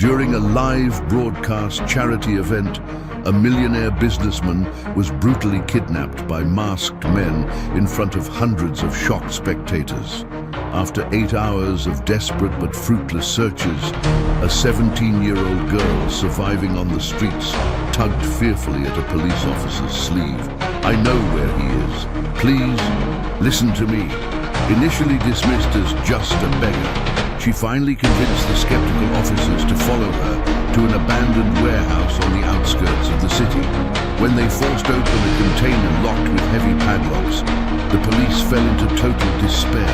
During a live broadcast charity event, a millionaire businessman was brutally kidnapped by masked men in front of hundreds of shocked spectators. After 8 hours of desperate but fruitless searches, a 17-year-old girl surviving on the streets tugged fearfully at a police officer's sleeve. "I know where he is. Please, listen to me." Initially dismissed as just a beggar, she finally convinced the skeptical officers to follow her to an abandoned warehouse on the outskirts of the city. When they forced open a container locked with heavy padlocks, the police fell into total despair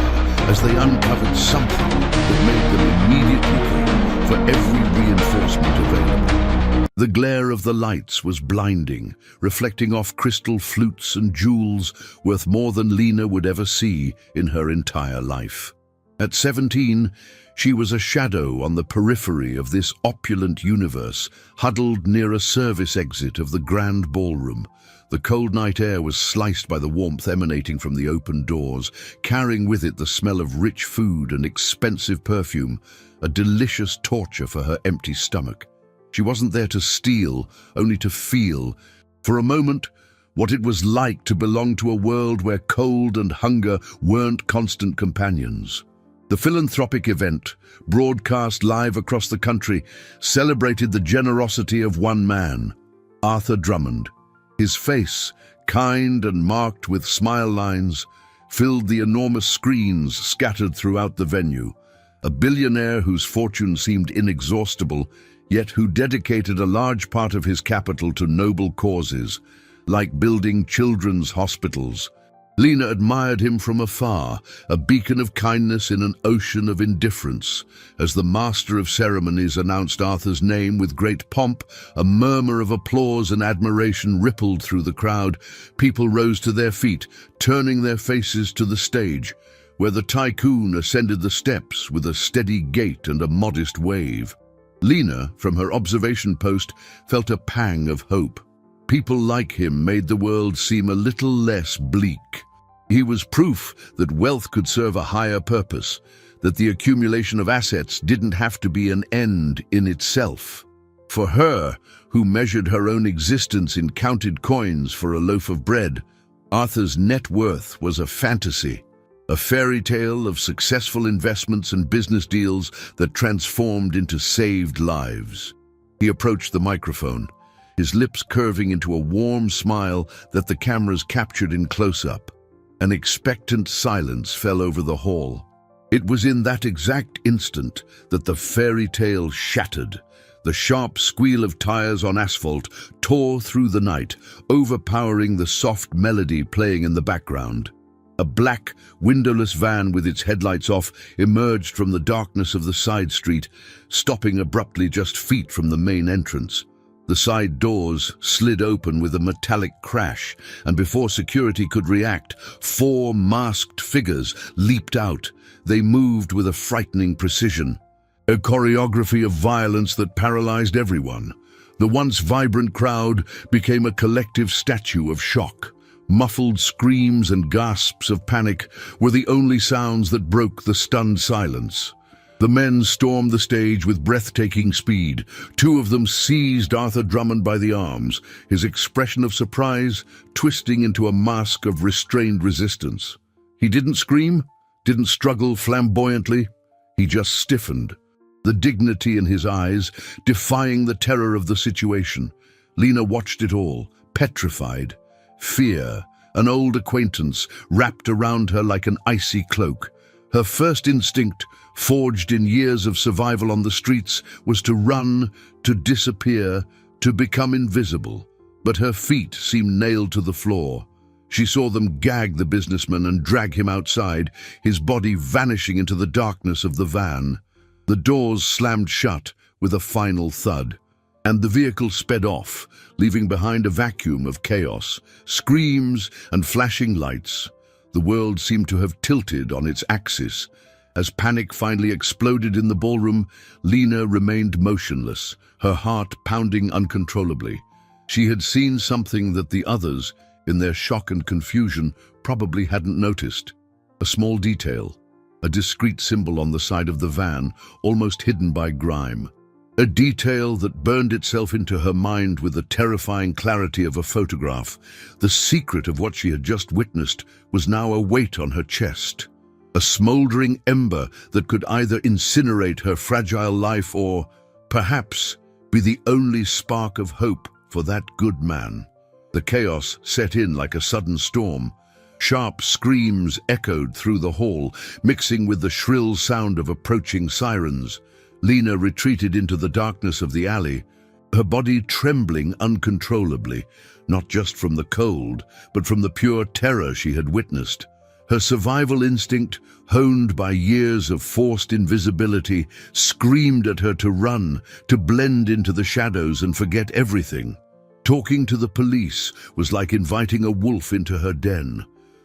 as they uncovered something that made them immediately call for every reinforcement available. The glare of the lights was blinding, reflecting off crystal flutes and jewels worth more than Lena would ever see in her entire life. At 17, she was a shadow on the periphery of this opulent universe, huddled near a service exit of the grand ballroom. The cold night air was sliced by the warmth emanating from the open doors, carrying with it the smell of rich food and expensive perfume, a delicious torture for her empty stomach. She wasn't there to steal, only to feel, for a moment, what it was like to belong to a world where cold and hunger weren't constant companions. The philanthropic event, broadcast live across the country, celebrated the generosity of one man, Arthur Drummond. His face, kind and marked with smile lines, filled the enormous screens scattered throughout the venue. A billionaire whose fortune seemed inexhaustible, yet who dedicated a large part of his capital to noble causes, like building children's hospitals. Lena admired him from afar, a beacon of kindness in an ocean of indifference. As the master of ceremonies announced Arthur's name with great pomp, a murmur of applause and admiration rippled through the crowd. People rose to their feet, turning their faces to the stage, where the tycoon ascended the steps with a steady gait and a modest wave. Lena, from her observation post, felt a pang of hope. People like him made the world seem a little less bleak. He was proof that wealth could serve a higher purpose, that the accumulation of assets didn't have to be an end in itself. For her, who measured her own existence in counted coins for a loaf of bread, Arthur's net worth was a fantasy, a fairy tale of successful investments and business deals that transformed into saved lives. He approached the microphone, his lips curving into a warm smile that the cameras captured in close-up. An expectant silence fell over the hall. It was in that exact instant that the fairy tale shattered. The sharp squeal of tires on asphalt tore through the night, overpowering the soft melody playing in the background. A black, windowless van with its headlights off emerged from the darkness of the side street, stopping abruptly just feet from the main entrance. The side doors slid open with a metallic crash, and before security could react, 4 masked figures leaped out. They moved with a frightening precision, a choreography of violence that paralyzed everyone. The once vibrant crowd became a collective statue of shock. Muffled screams and gasps of panic were the only sounds that broke the stunned silence. The men stormed the stage with breathtaking speed. 2 of them seized Arthur Drummond by the arms, his expression of surprise twisting into a mask of restrained resistance. He didn't scream, didn't struggle flamboyantly. He just stiffened, the dignity in his eyes defying the terror of the situation. Lena watched it all, petrified. Fear, an old acquaintance, wrapped around her like an icy cloak. Her first instinct, forged in years of survival on the streets, was to run, to disappear, to become invisible. But her feet seemed nailed to the floor. She saw them gag the businessman and drag him outside, his body vanishing into the darkness of the van. The doors slammed shut with a final thud, and the vehicle sped off, leaving behind a vacuum of chaos, screams and flashing lights. The world seemed to have tilted on its axis. As panic finally exploded in the ballroom, Lena remained motionless, her heart pounding uncontrollably. She had seen something that the others, in their shock and confusion, probably hadn't noticed. A small detail, a discreet symbol on the side of the van, almost hidden by grime. A detail that burned itself into her mind with the terrifying clarity of a photograph. The secret of what she had just witnessed was now a weight on her chest. A smoldering ember that could either incinerate her fragile life or, perhaps, be the only spark of hope for that good man. The chaos set in like a sudden storm. Sharp screams echoed through the hall, mixing with the shrill sound of approaching sirens. Lena retreated into the darkness of the alley, her body trembling uncontrollably, not just from the cold, but from the pure terror she had witnessed. Her survival instinct, honed by years of forced invisibility, screamed at her to run, to blend into the shadows and forget everything. Talking to the police was like inviting a wolf into her den.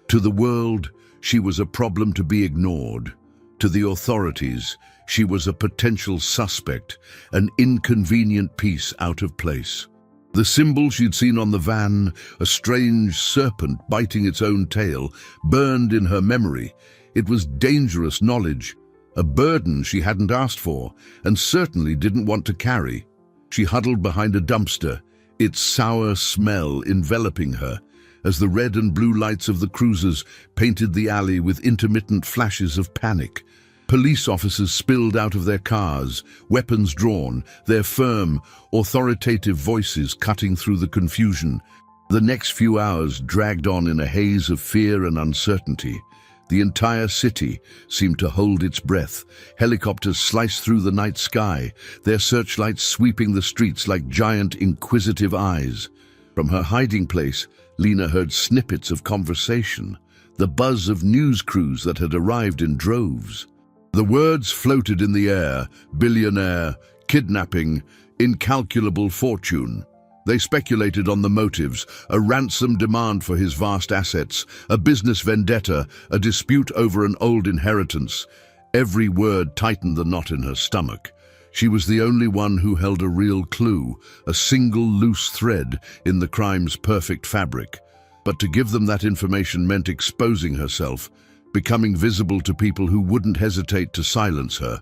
To the world, she was a problem to be ignored. To the authorities, she was a potential suspect, an inconvenient piece out of place. The symbol she'd seen on the van, a strange serpent biting its own tail, burned in her memory. It was dangerous knowledge, a burden she hadn't asked for, and certainly didn't want to carry. She huddled behind a dumpster, its sour smell enveloping her, as the red and blue lights of the cruisers painted the alley with intermittent flashes of panic. Police officers spilled out of their cars, weapons drawn, their firm, authoritative voices cutting through the confusion. The next few hours dragged on in a haze of fear and uncertainty. The entire city seemed to hold its breath. Helicopters sliced through the night sky, their searchlights sweeping the streets like giant, inquisitive eyes. From her hiding place, Lena heard snippets of conversation, the buzz of news crews that had arrived in droves. The words floated in the air: billionaire, kidnapping, incalculable fortune. They speculated on the motives: a ransom demand for his vast assets, a business vendetta, a dispute over an old inheritance. Every word tightened the knot in her stomach. She was the only one who held a real clue, a single loose thread in the crime's perfect fabric. But to give them that information meant exposing herself, becoming visible to people who wouldn't hesitate to silence her.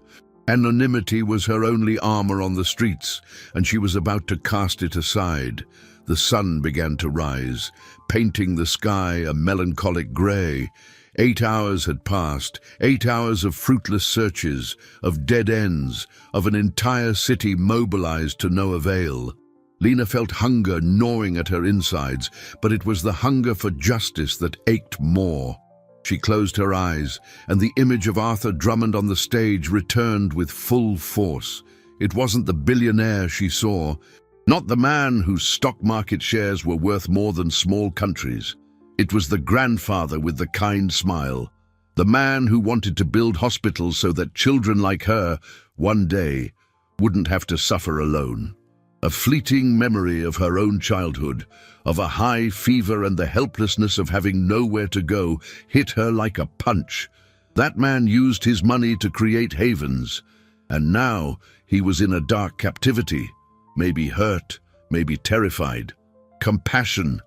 Anonymity was her only armor on the streets, and she was about to cast it aside. The sun began to rise, painting the sky a melancholic gray. 8 hours had passed, 8 hours of fruitless searches, of dead ends, of an entire city mobilized to no avail. Lena felt hunger gnawing at her insides, but it was the hunger for justice that ached more. She closed her eyes, and the image of Arthur Drummond on the stage returned with full force. It wasn't the billionaire she saw, not the man whose stock market shares were worth more than small countries. It was the grandfather with the kind smile, the man who wanted to build hospitals so that children like her, one day, wouldn't have to suffer alone. A fleeting memory of her own childhood, of a high fever and the helplessness of having nowhere to go, hit her like a punch. That man used his money to create havens, and now he was in a dark captivity, maybe hurt, maybe terrified. Compassion,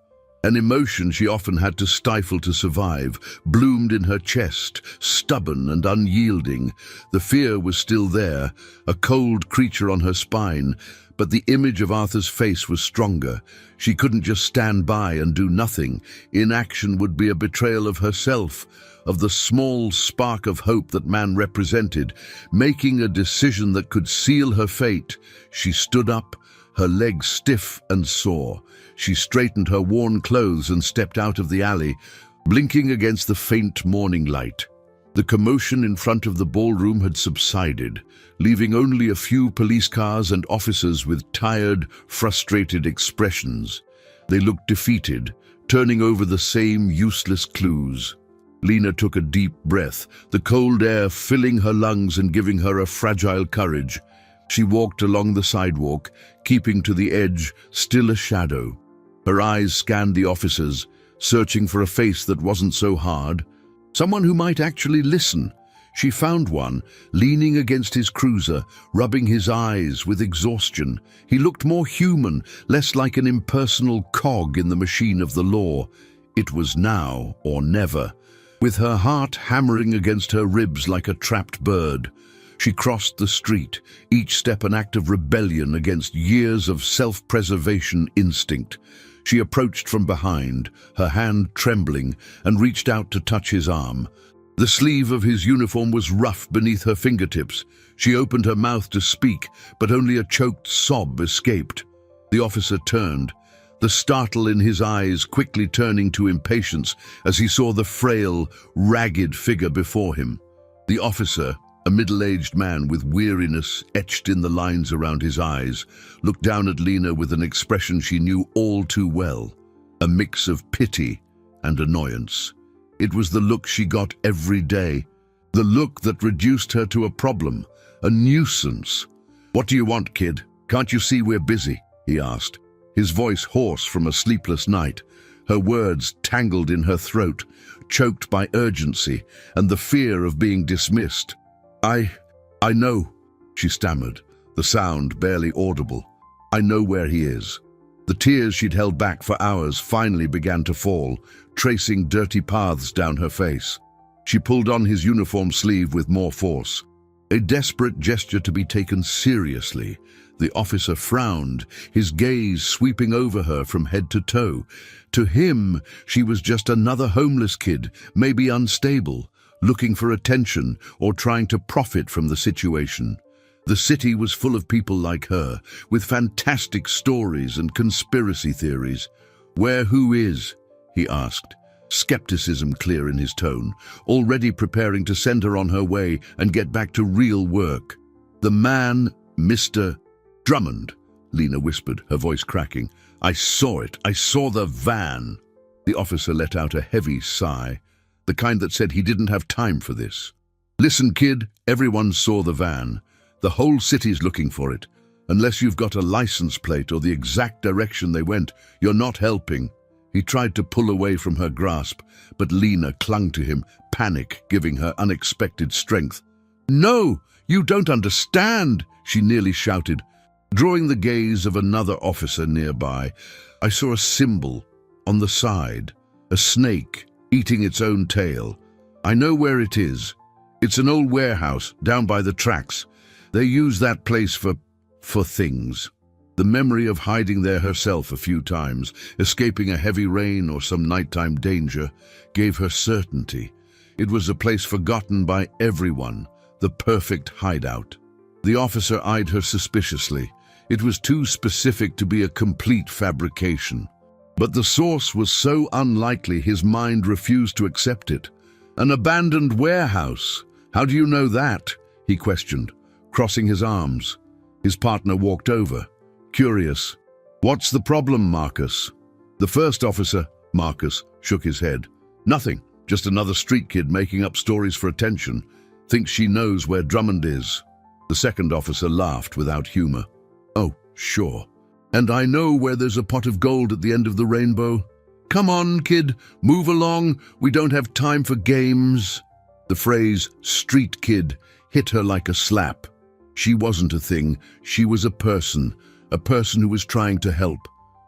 an emotion she often had to stifle to survive, bloomed in her chest, stubborn and unyielding. The fear was still there, a cold creature on her spine, but the image of Arthur's face was stronger. She couldn't just stand by and do nothing. Inaction would be a betrayal of herself, of the small spark of hope that man represented. Making a decision that could seal her fate, she stood up, her legs stiff and sore. She straightened her worn clothes and stepped out of the alley, blinking against the faint morning light. The commotion in front of the ballroom had subsided, leaving only a few police cars and officers with tired, frustrated expressions. They looked defeated, turning over the same useless clues. Lena took a deep breath, the cold air filling her lungs and giving her a fragile courage. She walked along the sidewalk, keeping to the edge, still a shadow. Her eyes scanned the officers, searching for a face that wasn't so hard. Someone who might actually listen. She found one, leaning against his cruiser, rubbing his eyes with exhaustion. He looked more human, less like an impersonal cog in the machine of the law. It was now or never. With her heart hammering against her ribs like a trapped bird, She crossed the street, each step an act of rebellion against years of self-preservation instinct. She approached from behind, her hand trembling, and reached out to touch his arm. The sleeve of his uniform was rough beneath her fingertips. She opened her mouth to speak, but only a choked sob escaped. The officer turned, the startle in his eyes quickly turning to impatience as he saw the frail, ragged figure before him. The officer, a middle-aged man with weariness etched in the lines around his eyes, looked down at Lena with an expression she knew all too well, a mix of pity and annoyance. It was the look she got every day, the look that reduced her to a problem, a nuisance. "What do you want, kid? Can't you see we're busy?" he asked, his voice hoarse from a sleepless night, her words tangled in her throat, choked by urgency and the fear of being dismissed. I know," she stammered, the sound barely audible. "I know where he is." The tears she'd held back for hours finally began to fall, tracing dirty paths down her face. She pulled on his uniform sleeve with more force, a desperate gesture to be taken seriously. The officer frowned, his gaze sweeping over her from head to toe. To him, she was just another homeless kid, maybe unstable, looking for attention or trying to profit from the situation. The city was full of people like her, with fantastic stories and conspiracy theories. Who is?" he asked, skepticism clear in his tone, already preparing to send her on her way and get back to real work. "The man, Mr. Drummond," Lena whispered, her voice cracking. "I saw it. I saw the van." The officer let out a heavy sigh, the kind that said he didn't have time for this. "Listen, kid, everyone saw the van. The whole city's looking for it. Unless you've got a license plate or the exact direction they went, you're not helping." He tried to pull away from her grasp, but Lena clung to him, panic giving her unexpected strength. "No, you don't understand," she nearly shouted. Drawing the gaze of another officer nearby, I saw a symbol on the side, a snake eating its own tail. "I know where it is. It's an old warehouse down by the tracks. They use that place for things." The memory of hiding there herself a few times, escaping a heavy rain or some nighttime danger, gave her certainty. It was a place forgotten by everyone, the perfect hideout. The officer eyed her suspiciously. It was too specific to be a complete fabrication. But the source was so unlikely his mind refused to accept it. "An abandoned warehouse. How do you know that?" he questioned, crossing his arms. His partner walked over, curious. "What's the problem, Marcus?" The first officer, Marcus, shook his head. "Nothing, just another street kid making up stories for attention. Thinks she knows where Drummond is." The second officer laughed without humor. "Oh, sure. And I know where there's a pot of gold at the end of the rainbow. Come on, kid, move along. We don't have time for games." The phrase "street kid" hit her like a slap. She wasn't a thing, she was a person who was trying to help.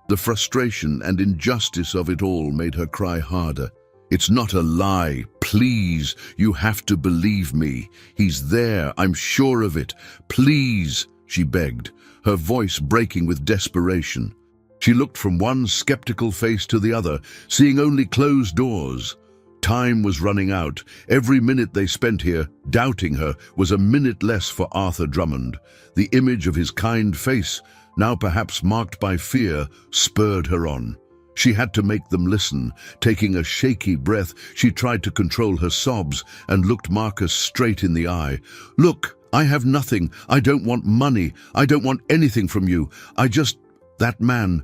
The frustration and injustice of it all made her cry harder. "It's not a lie, please, you have to believe me. He's there, I'm sure of it. Please," she begged, her voice breaking with desperation. She looked from one skeptical face to the other, seeing only closed doors. Time was running out. Every minute they spent here, doubting her, was a minute less for Arthur Drummond. The image of his kind face, now perhaps marked by fear, spurred her on. She had to make them listen. Taking a shaky breath, she tried to control her sobs and looked Marcus straight in the eye. "Look, I have nothing. I don't want money. I don't want anything from you. That man,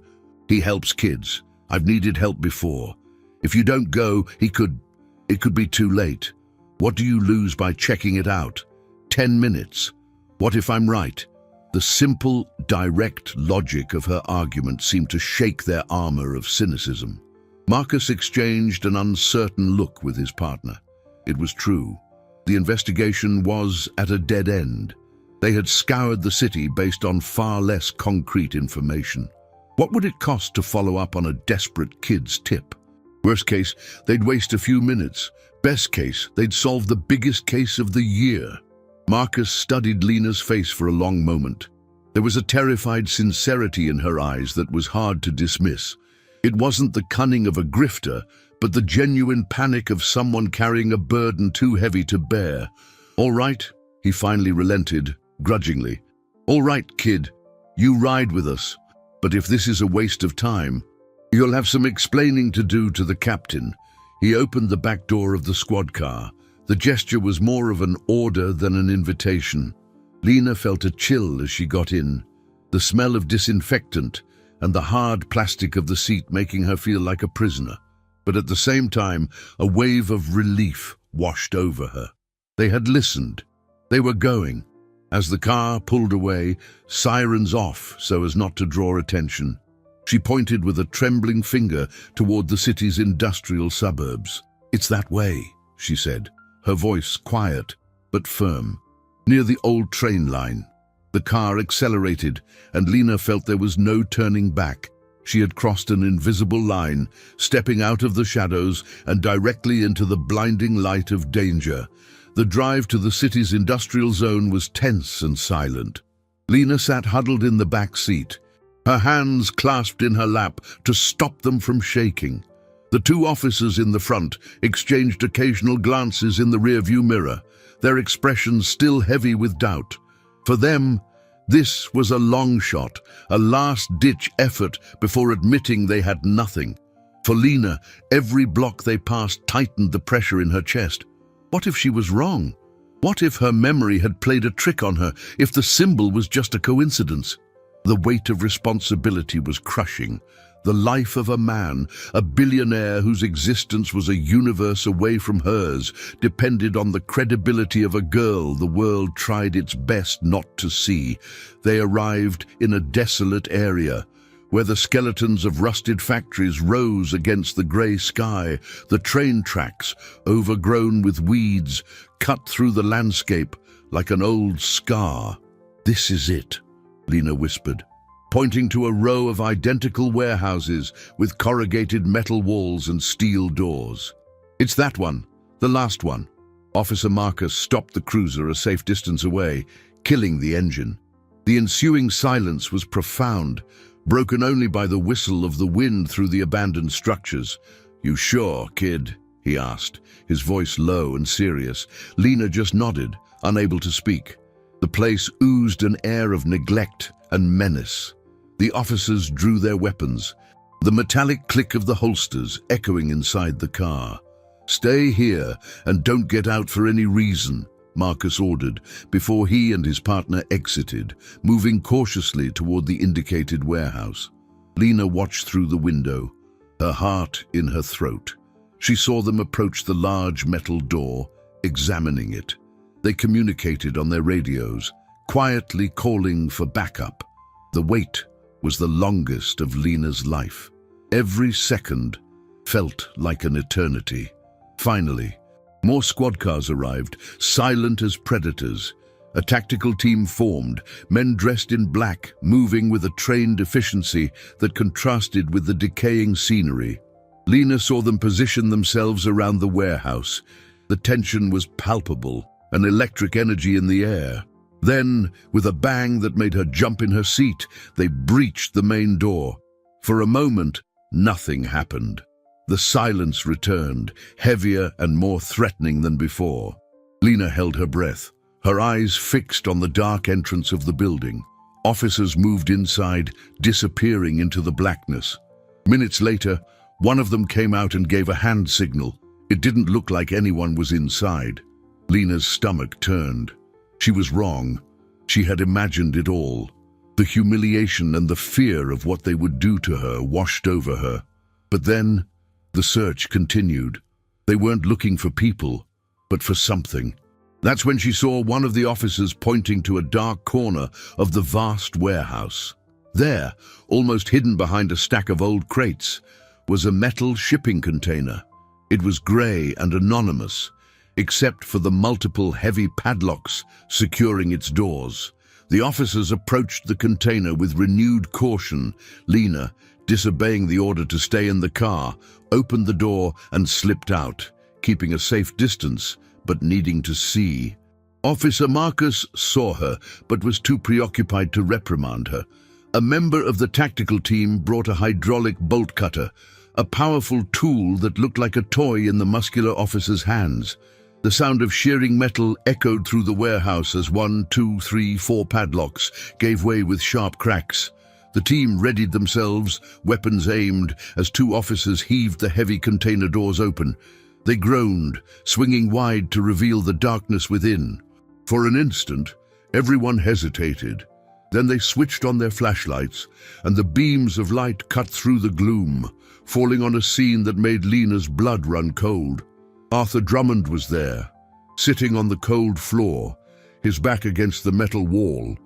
he helps kids. I've needed help before. If you don't go, it could be too late. What do you lose by checking it out? 10 minutes. What if I'm right?" The simple, direct logic of her argument seemed to shake their armor of cynicism. Marcus exchanged an uncertain look with his partner. It was true. The investigation was at a dead end. They had scoured the city based on far less concrete information. What would it cost to follow up on a desperate kid's tip? Worst case, they'd waste a few minutes. Best case, they'd solve the biggest case of the year. Marcus studied Lena's face for a long moment. There was a terrified sincerity in her eyes that was hard to dismiss. It wasn't the cunning of a grifter, but the genuine panic of someone carrying a burden too heavy to bear. "All right," he finally relented, grudgingly. "All right, kid, you ride with us. But if this is a waste of time, you'll have some explaining to do to the captain." He opened the back door of the squad car. The gesture was more of an order than an invitation. Lena felt a chill as she got in, the smell of disinfectant and the hard plastic of the seat making her feel like a prisoner. But at the same time, a wave of relief washed over her. They had listened. They were going. As the car pulled away, sirens off so as not to draw attention. She pointed with a trembling finger toward the city's industrial suburbs. "It's that way," she said, her voice quiet but firm. Near the old train line, the car accelerated, and Lena felt there was no turning back. She had crossed an invisible line, stepping out of the shadows and directly into the blinding light of danger. The drive to the city's industrial zone was tense and silent. Lena sat huddled in the back seat, her hands clasped in her lap to stop them from shaking. The two officers in the front exchanged occasional glances in the rearview mirror, their expressions still heavy with doubt. For them, this was a long shot, a last-ditch effort before admitting they had nothing. For Lena, every block they passed tightened the pressure in her chest. What if she was wrong? What if her memory had played a trick on her, if the symbol was just a coincidence? The weight of responsibility was crushing. The life of a man, a billionaire whose existence was a universe away from hers, depended on the credibility of a girl the world tried its best not to see. They arrived in a desolate area, where the skeletons of rusted factories rose against the grey sky. The train tracks, overgrown with weeds, cut through the landscape like an old scar. "This is it," Lena whispered, pointing to a row of identical warehouses with corrugated metal walls and steel doors. "It's that one, the last one." Officer Marcus stopped the cruiser a safe distance away, killing the engine. The ensuing silence was profound, broken only by the whistle of the wind through the abandoned structures. "You sure, kid?" he asked, his voice low and serious. Lena just nodded, unable to speak. The place oozed an air of neglect and menace. The officers drew their weapons, the metallic click of the holsters echoing inside the car. "Stay here and don't get out for any reason," Marcus ordered before he and his partner exited, moving cautiously toward the indicated warehouse. Lena watched through the window, her heart in her throat. She saw them approach the large metal door, examining it. They communicated on their radios, quietly calling for backup. The wait was the longest of Lena's life. Every second felt like an eternity. Finally, more squad cars arrived, silent as predators. A tactical team formed, men dressed in black, moving with a trained efficiency that contrasted with the decaying scenery. Lena saw them position themselves around the warehouse. The tension was palpable, an electric energy in the air. Then, with a bang that made her jump in her seat, they breached the main door. For a moment, nothing happened. The silence returned, heavier and more threatening than before. Lena held her breath, her eyes fixed on the dark entrance of the building. Officers moved inside, disappearing into the blackness. Minutes later, one of them came out and gave a hand signal. It didn't look like anyone was inside. Lena's stomach turned. She was wrong. She had imagined it all. The humiliation and the fear of what they would do to her washed over her. But then, the search continued. They weren't looking for people, but for something. That's when she saw one of the officers pointing to a dark corner of the vast warehouse. There, almost hidden behind a stack of old crates, was a metal shipping container. It was grey and anonymous, except for the multiple heavy padlocks securing its doors. The officers approached the container with renewed caution. Lena, disobeying the order to stay in the car, opened the door and slipped out, keeping a safe distance, but needing to see. Officer Marcus saw her, but was too preoccupied to reprimand her. A member of the tactical team brought a hydraulic bolt cutter, a powerful tool that looked like a toy in the muscular officer's hands. The sound of shearing metal echoed through the warehouse as 1, 2, 3, 4 padlocks gave way with sharp cracks. The team readied themselves, weapons aimed, as 2 officers heaved the heavy container doors open. They groaned, swinging wide to reveal the darkness within. For an instant, everyone hesitated. Then they switched on their flashlights, and the beams of light cut through the gloom, falling on a scene that made Lena's blood run cold. Arthur Drummond was there, sitting on the cold floor, his back against the metal wall.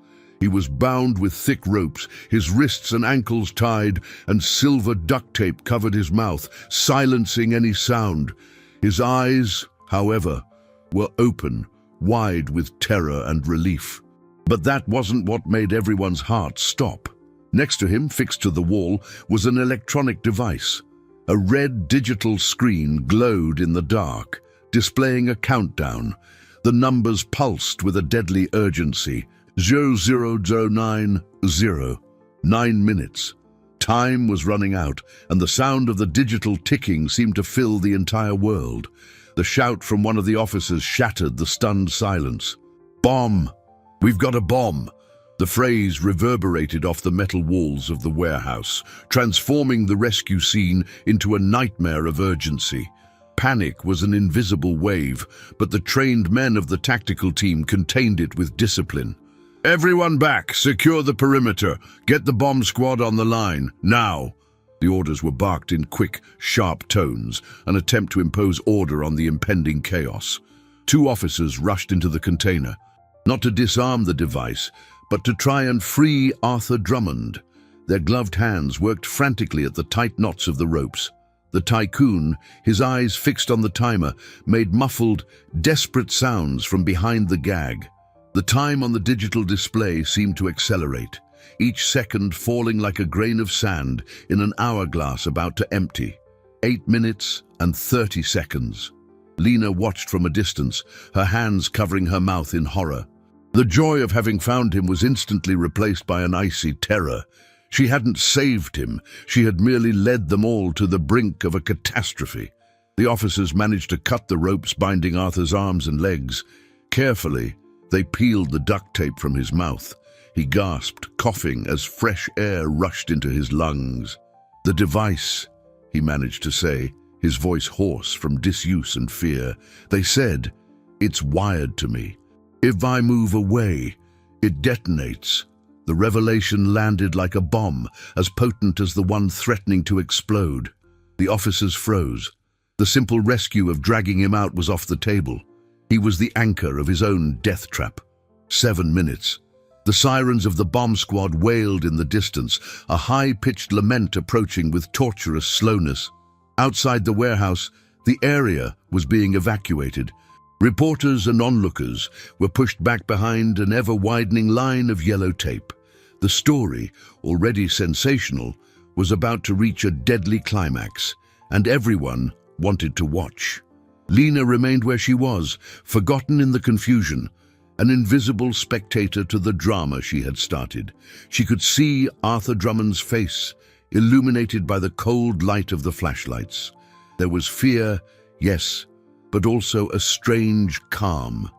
He was bound with thick ropes, his wrists and ankles tied, and silver duct tape covered his mouth, silencing any sound. His eyes, however, were open, wide with terror and relief. But that wasn't what made everyone's heart stop. Next to him, fixed to the wall, was an electronic device. A red digital screen glowed in the dark, displaying a countdown. The numbers pulsed with a deadly urgency. 00090. 9 minutes. Time was running out, and the sound of the digital ticking seemed to fill the entire world. The shout from one of the officers shattered the stunned silence. "Bomb! We've got a bomb!" The phrase reverberated off the metal walls of the warehouse, transforming the rescue scene into a nightmare of urgency. Panic was an invisible wave, but the trained men of the tactical team contained it with discipline. "Everyone back! Secure the perimeter! Get the bomb squad on the line, now!" The orders were barked in quick, sharp tones, an attempt to impose order on the impending chaos. 2 officers rushed into the container, not to disarm the device, but to try and free Arthur Drummond. Their gloved hands worked frantically at the tight knots of the ropes. The tycoon, his eyes fixed on the timer, made muffled, desperate sounds from behind the gag. The time on the digital display seemed to accelerate, each second falling like a grain of sand in an hourglass about to empty. 8 minutes and 30 seconds. Lena watched from a distance, her hands covering her mouth in horror. The joy of having found him was instantly replaced by an icy terror. She hadn't saved him, she had merely led them all to the brink of a catastrophe. The officers managed to cut the ropes binding Arthur's arms and legs. Carefully, they peeled the duct tape from his mouth. He gasped, coughing as fresh air rushed into his lungs. "The device," he managed to say, his voice hoarse from disuse and fear. "They said, it's wired to me. If I move away, it detonates." The revelation landed like a bomb, as potent as the one threatening to explode. The officers froze. The simple rescue of dragging him out was off the table. He was the anchor of his own death trap. 7 minutes. The sirens of the bomb squad wailed in the distance, a high-pitched lament approaching with torturous slowness. Outside the warehouse, the area was being evacuated. Reporters and onlookers were pushed back behind an ever-widening line of yellow tape. The story, already sensational, was about to reach a deadly climax, and everyone wanted to watch. Lena remained where she was, forgotten in the confusion, an invisible spectator to the drama she had started. She could see Arthur Drummond's face, illuminated by the cold light of the flashlights. There was fear, yes, but also a strange calm.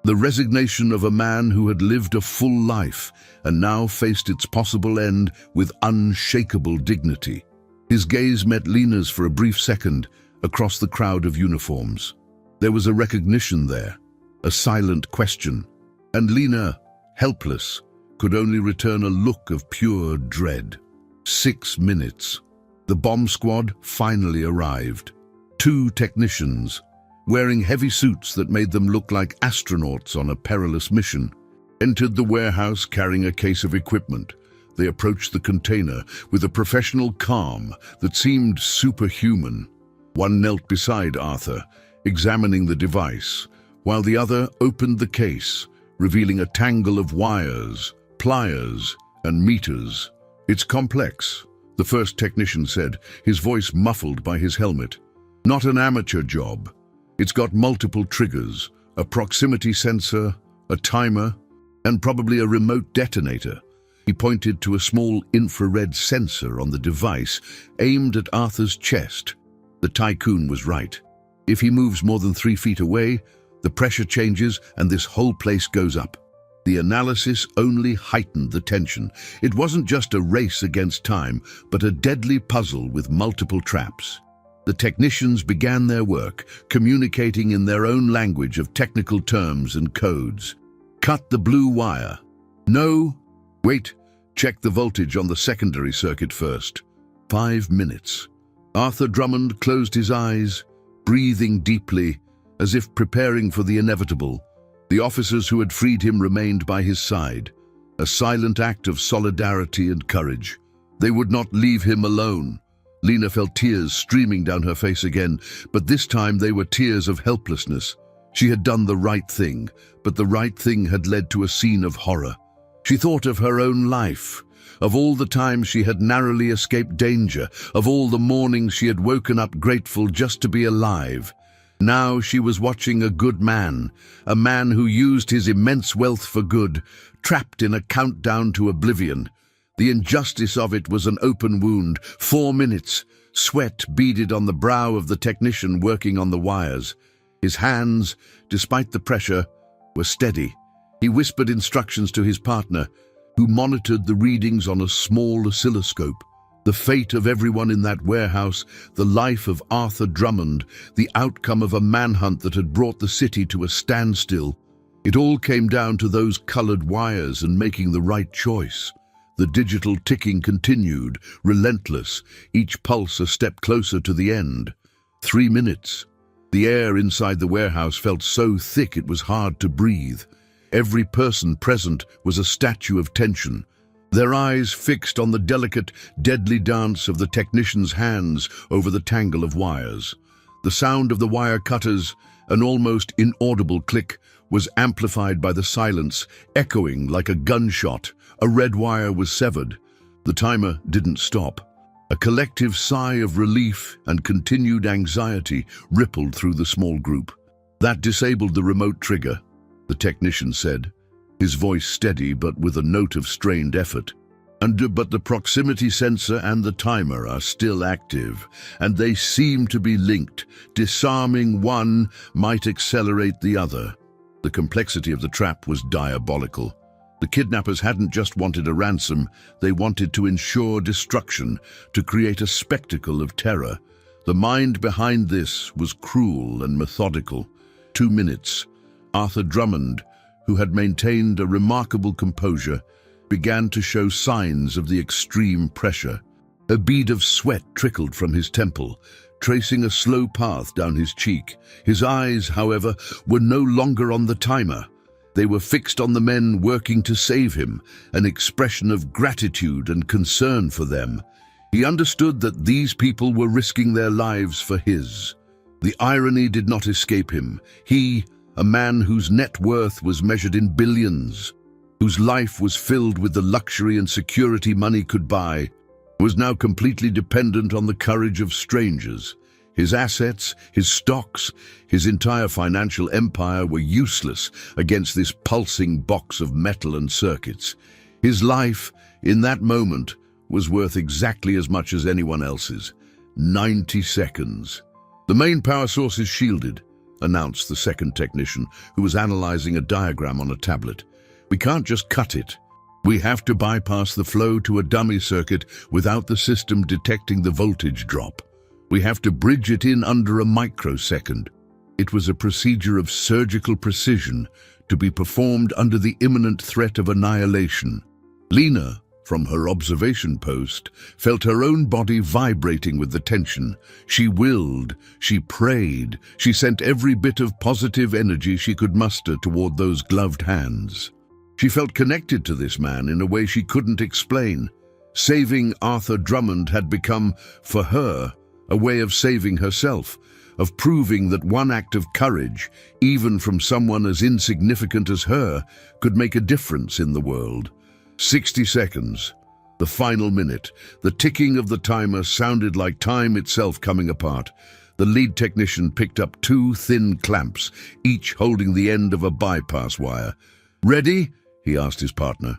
The resignation of a man who had lived a full life and now faced its possible end with unshakable dignity. His gaze met Lena's for a brief second across the crowd of uniforms. There was a recognition there, a silent question, and Lena, helpless, could only return a look of pure dread. 6 minutes. The bomb squad finally arrived. 2 technicians, wearing heavy suits that made them look like astronauts on a perilous mission, entered the warehouse carrying a case of equipment. They approached the container with a professional calm that seemed superhuman. One knelt beside Arthur, examining the device, while the other opened the case, revealing a tangle of wires, pliers, and meters. "It's complex," the first technician said, his voice muffled by his helmet. "Not an amateur job. It's got multiple triggers, a proximity sensor, a timer, and probably a remote detonator. He pointed to a small infrared sensor on the device aimed at Arthur's chest. The tycoon was right. If he moves more than 3 feet away, the pressure changes and this whole place goes up. The analysis only heightened the tension. It wasn't just a race against time, but a deadly puzzle with multiple traps. The technicians began their work, communicating in their own language of technical terms and codes. Cut the blue wire. No. Wait. Check the voltage on the secondary circuit first. 5 minutes. Arthur Drummond closed his eyes, breathing deeply, as if preparing for the inevitable. The officers who had freed him remained by his side, a silent act of solidarity and courage. They would not leave him alone. Lena felt tears streaming down her face again, but this time they were tears of helplessness. She had done the right thing, but the right thing had led to a scene of horror. She thought of her own life, of all the times she had narrowly escaped danger, of all the mornings she had woken up grateful just to be alive. Now she was watching a good man, a man who used his immense wealth for good, trapped in a countdown to oblivion. The injustice of it was an open wound. 4 minutes. Sweat beaded on the brow of the technician working on the wires. His hands, despite the pressure, were steady. He whispered instructions to his partner, who monitored the readings on a small oscilloscope. The fate of everyone in that warehouse, the life of Arthur Drummond, the outcome of a manhunt that had brought the city to a standstill. It all came down to those colored wires and making the right choice. The digital ticking continued, relentless, each pulse a step closer to the end. 3 minutes. The air inside the warehouse felt so thick it was hard to breathe. Every person present was a statue of tension, their eyes fixed on the delicate, deadly dance of the technician's hands over the tangle of wires. The sound of the wire cutters, an almost inaudible click, was amplified by the silence, echoing like a gunshot. A red wire was severed. The timer didn't stop. A collective sigh of relief and continued anxiety rippled through the small group. That disabled the remote trigger, the technician said, his voice steady but with a note of strained effort. But the proximity sensor and the timer are still active, and they seem to be linked. Disarming one might accelerate the other. The complexity of the trap was diabolical. The kidnappers hadn't just wanted a ransom, they wanted to ensure destruction, to create a spectacle of terror. The mind behind this was cruel and methodical. 2 minutes. Arthur Drummond, who had maintained a remarkable composure, began to show signs of the extreme pressure. A bead of sweat trickled from his temple, tracing a slow path down his cheek. His eyes, however, were no longer on the timer. They were fixed on the men working to save him, an expression of gratitude and concern for them. He understood that these people were risking their lives for his. The irony did not escape him. He, a man whose net worth was measured in billions, whose life was filled with the luxury and security money could buy, was now completely dependent on the courage of strangers. His assets, his stocks, his entire financial empire were useless against this pulsing box of metal and circuits. His life, in that moment, was worth exactly as much as anyone else's. 90 seconds. "The main power source is shielded," announced the second technician, who was analyzing a diagram on a tablet. "We can't just cut it. We have to bypass the flow to a dummy circuit without the system detecting the voltage drop. We have to bridge it in under a microsecond." It was a procedure of surgical precision to be performed under the imminent threat of annihilation. Lena, from her observation post, felt her own body vibrating with the tension. She willed, she prayed, she sent every bit of positive energy she could muster toward those gloved hands. She felt connected to this man in a way she couldn't explain. Saving Arthur Drummond had become, for her, a way of saving herself, of proving that one act of courage, even from someone as insignificant as her, could make a difference in the world. 60 seconds. The final minute. The ticking of the timer sounded like time itself coming apart. The lead technician picked up 2 thin clamps, each holding the end of a bypass wire. Ready? He asked his partner.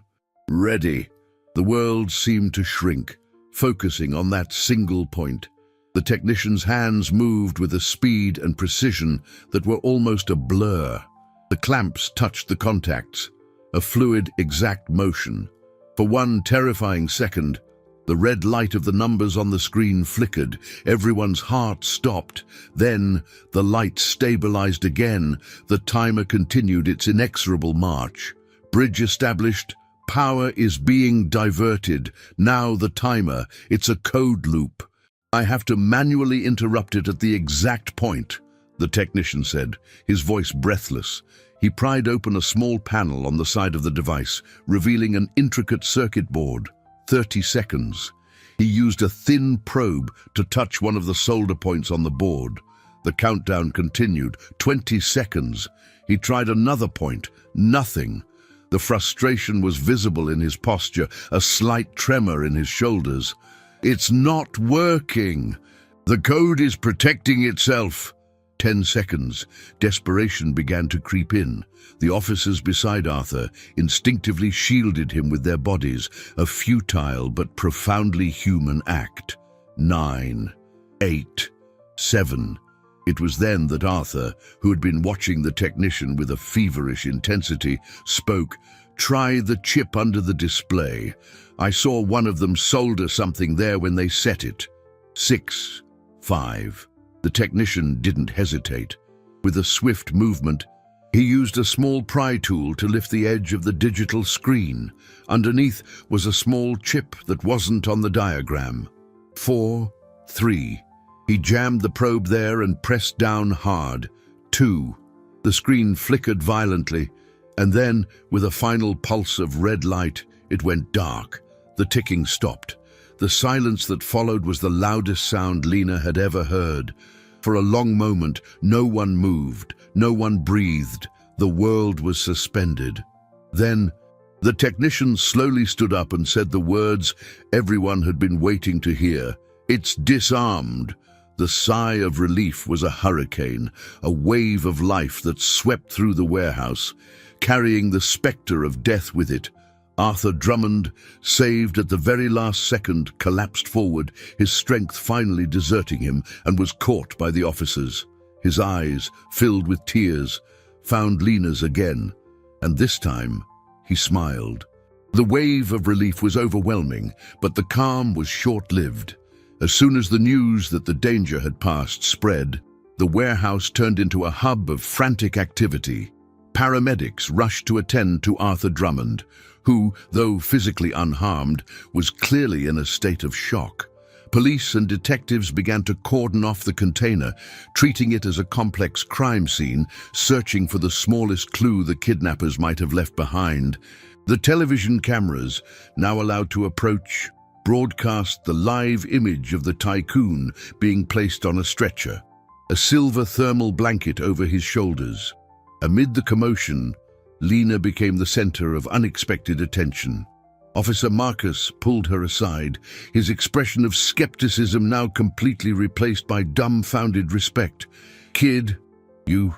Ready. The world seemed to shrink, focusing on that single point. The technician's hands moved with a speed and precision that were almost a blur. The clamps touched the contacts, a fluid, exact motion. For one terrifying second, the red light of the numbers on the screen flickered. Everyone's heart stopped. Then the light stabilized again. The timer continued its inexorable march. Bridge established. Power is being diverted. Now the timer. It's a code loop. I have to manually interrupt it at the exact point, the technician said, his voice breathless. He pried open a small panel on the side of the device, revealing an intricate circuit board. 30 seconds. He used a thin probe to touch one of the solder points on the board. The countdown continued. 20 seconds. He tried another point. Nothing. The frustration was visible in his posture, a slight tremor in his shoulders. It's not working. The code is protecting itself. 10 seconds. Desperation began to creep in. The officers beside Arthur instinctively shielded him with their bodies, a futile but profoundly human act. 9, 8, 7. It was then that Arthur, who had been watching the technician with a feverish intensity, spoke. Try the chip under the display. I saw one of them solder something there when they set it. 6, 5. The technician didn't hesitate. With a swift movement, he used a small pry tool to lift the edge of the digital screen. Underneath was a small chip that wasn't on the diagram. 4, 3. He jammed the probe there and pressed down hard. 2. The screen flickered violently, and then, with a final pulse of red light, it went dark. The ticking stopped. The silence that followed was the loudest sound Lena had ever heard. For a long moment, no one moved, no one breathed. The world was suspended. Then, the technician slowly stood up and said the words everyone had been waiting to hear. It's disarmed. The sigh of relief was a hurricane, a wave of life that swept through the warehouse, carrying the specter of death with it. Arthur Drummond, saved at the very last second, collapsed forward, his strength finally deserting him, and was caught by the officers. His eyes, filled with tears, found Lena's again, and this time he smiled. The wave of relief was overwhelming, but the calm was short-lived. As soon as the news that the danger had passed spread, the warehouse turned into a hub of frantic activity. Paramedics rushed to attend to Arthur Drummond, who, though physically unharmed, was clearly in a state of shock. Police and detectives began to cordon off the container, treating it as a complex crime scene, searching for the smallest clue the kidnappers might have left behind. The television cameras, now allowed to approach, broadcast the live image of the tycoon being placed on a stretcher, a silver thermal blanket over his shoulders. Amid the commotion, Lena became the center of unexpected attention. Officer Marcus pulled her aside, his expression of skepticism now completely replaced by dumbfounded respect. "Kid, you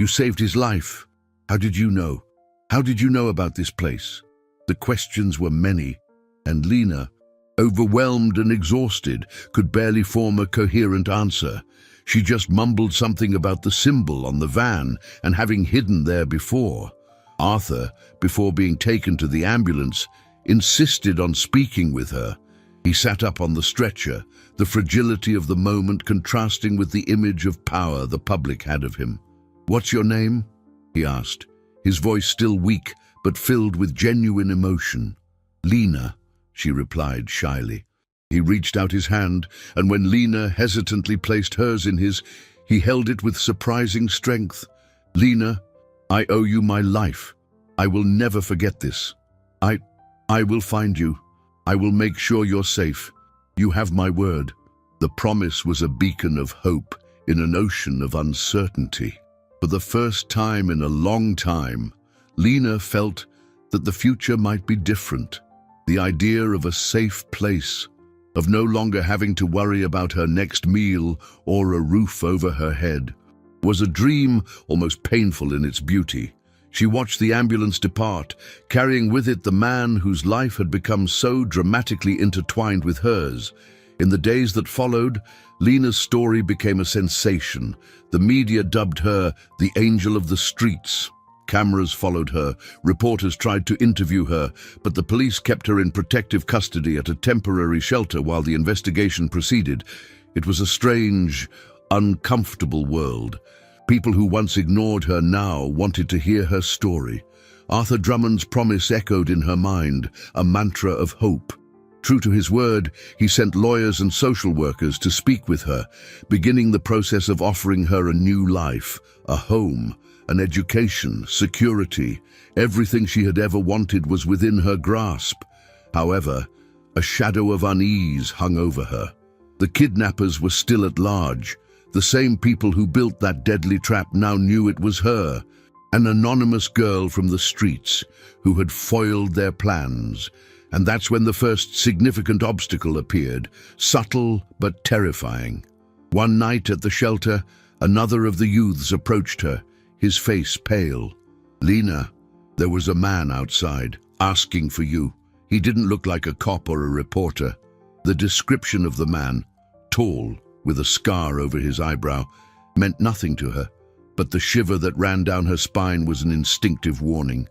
saved his life. How did you know? How did you know about this place?" The questions were many, and Lena, overwhelmed and exhausted, could barely form a coherent answer. She just mumbled something about the symbol on the van and having hidden there before. Arthur, before being taken to the ambulance, insisted on speaking with her. He sat up on the stretcher, the fragility of the moment contrasting with the image of power the public had of him. "What's your name?" he asked, his voice still weak but filled with genuine emotion. "Lena," she replied shyly. He reached out his hand, and when Lena hesitantly placed hers in his, he held it with surprising strength. "Lena, I owe you my life. I will never forget this. I will find you. I will make sure you're safe. You have my word." The promise was a beacon of hope in an ocean of uncertainty. For the first time in a long time, Lena felt that the future might be different. The idea of a safe place, of no longer having to worry about her next meal or a roof over her head, was a dream almost painful in its beauty. She watched the ambulance depart, carrying with it the man whose life had become so dramatically intertwined with hers. In the days that followed, Lena's story became a sensation. The media dubbed her the angel of the streets. Cameras followed her, reporters tried to interview her, but the police kept her in protective custody at a temporary shelter while the investigation proceeded. It was a strange, uncomfortable world. People who once ignored her now wanted to hear her story. Arthur Drummond's promise echoed in her mind, a mantra of hope. True to his word, he sent lawyers and social workers to speak with her, beginning the process of offering her a new life, a home, an education, security. Everything she had ever wanted was within her grasp. However, a shadow of unease hung over her. The kidnappers were still at large. The same people who built that deadly trap now knew it was her, an anonymous girl from the streets who had foiled their plans. And that's when the first significant obstacle appeared, subtle but terrifying. One night at the shelter, another of the youths approached her, his face pale. "Lena, there was a man outside, asking for you. He didn't look like a cop or a reporter." The description of the man, tall, with a scar over his eyebrow, meant nothing to her, but the shiver that ran down her spine was an instinctive warning.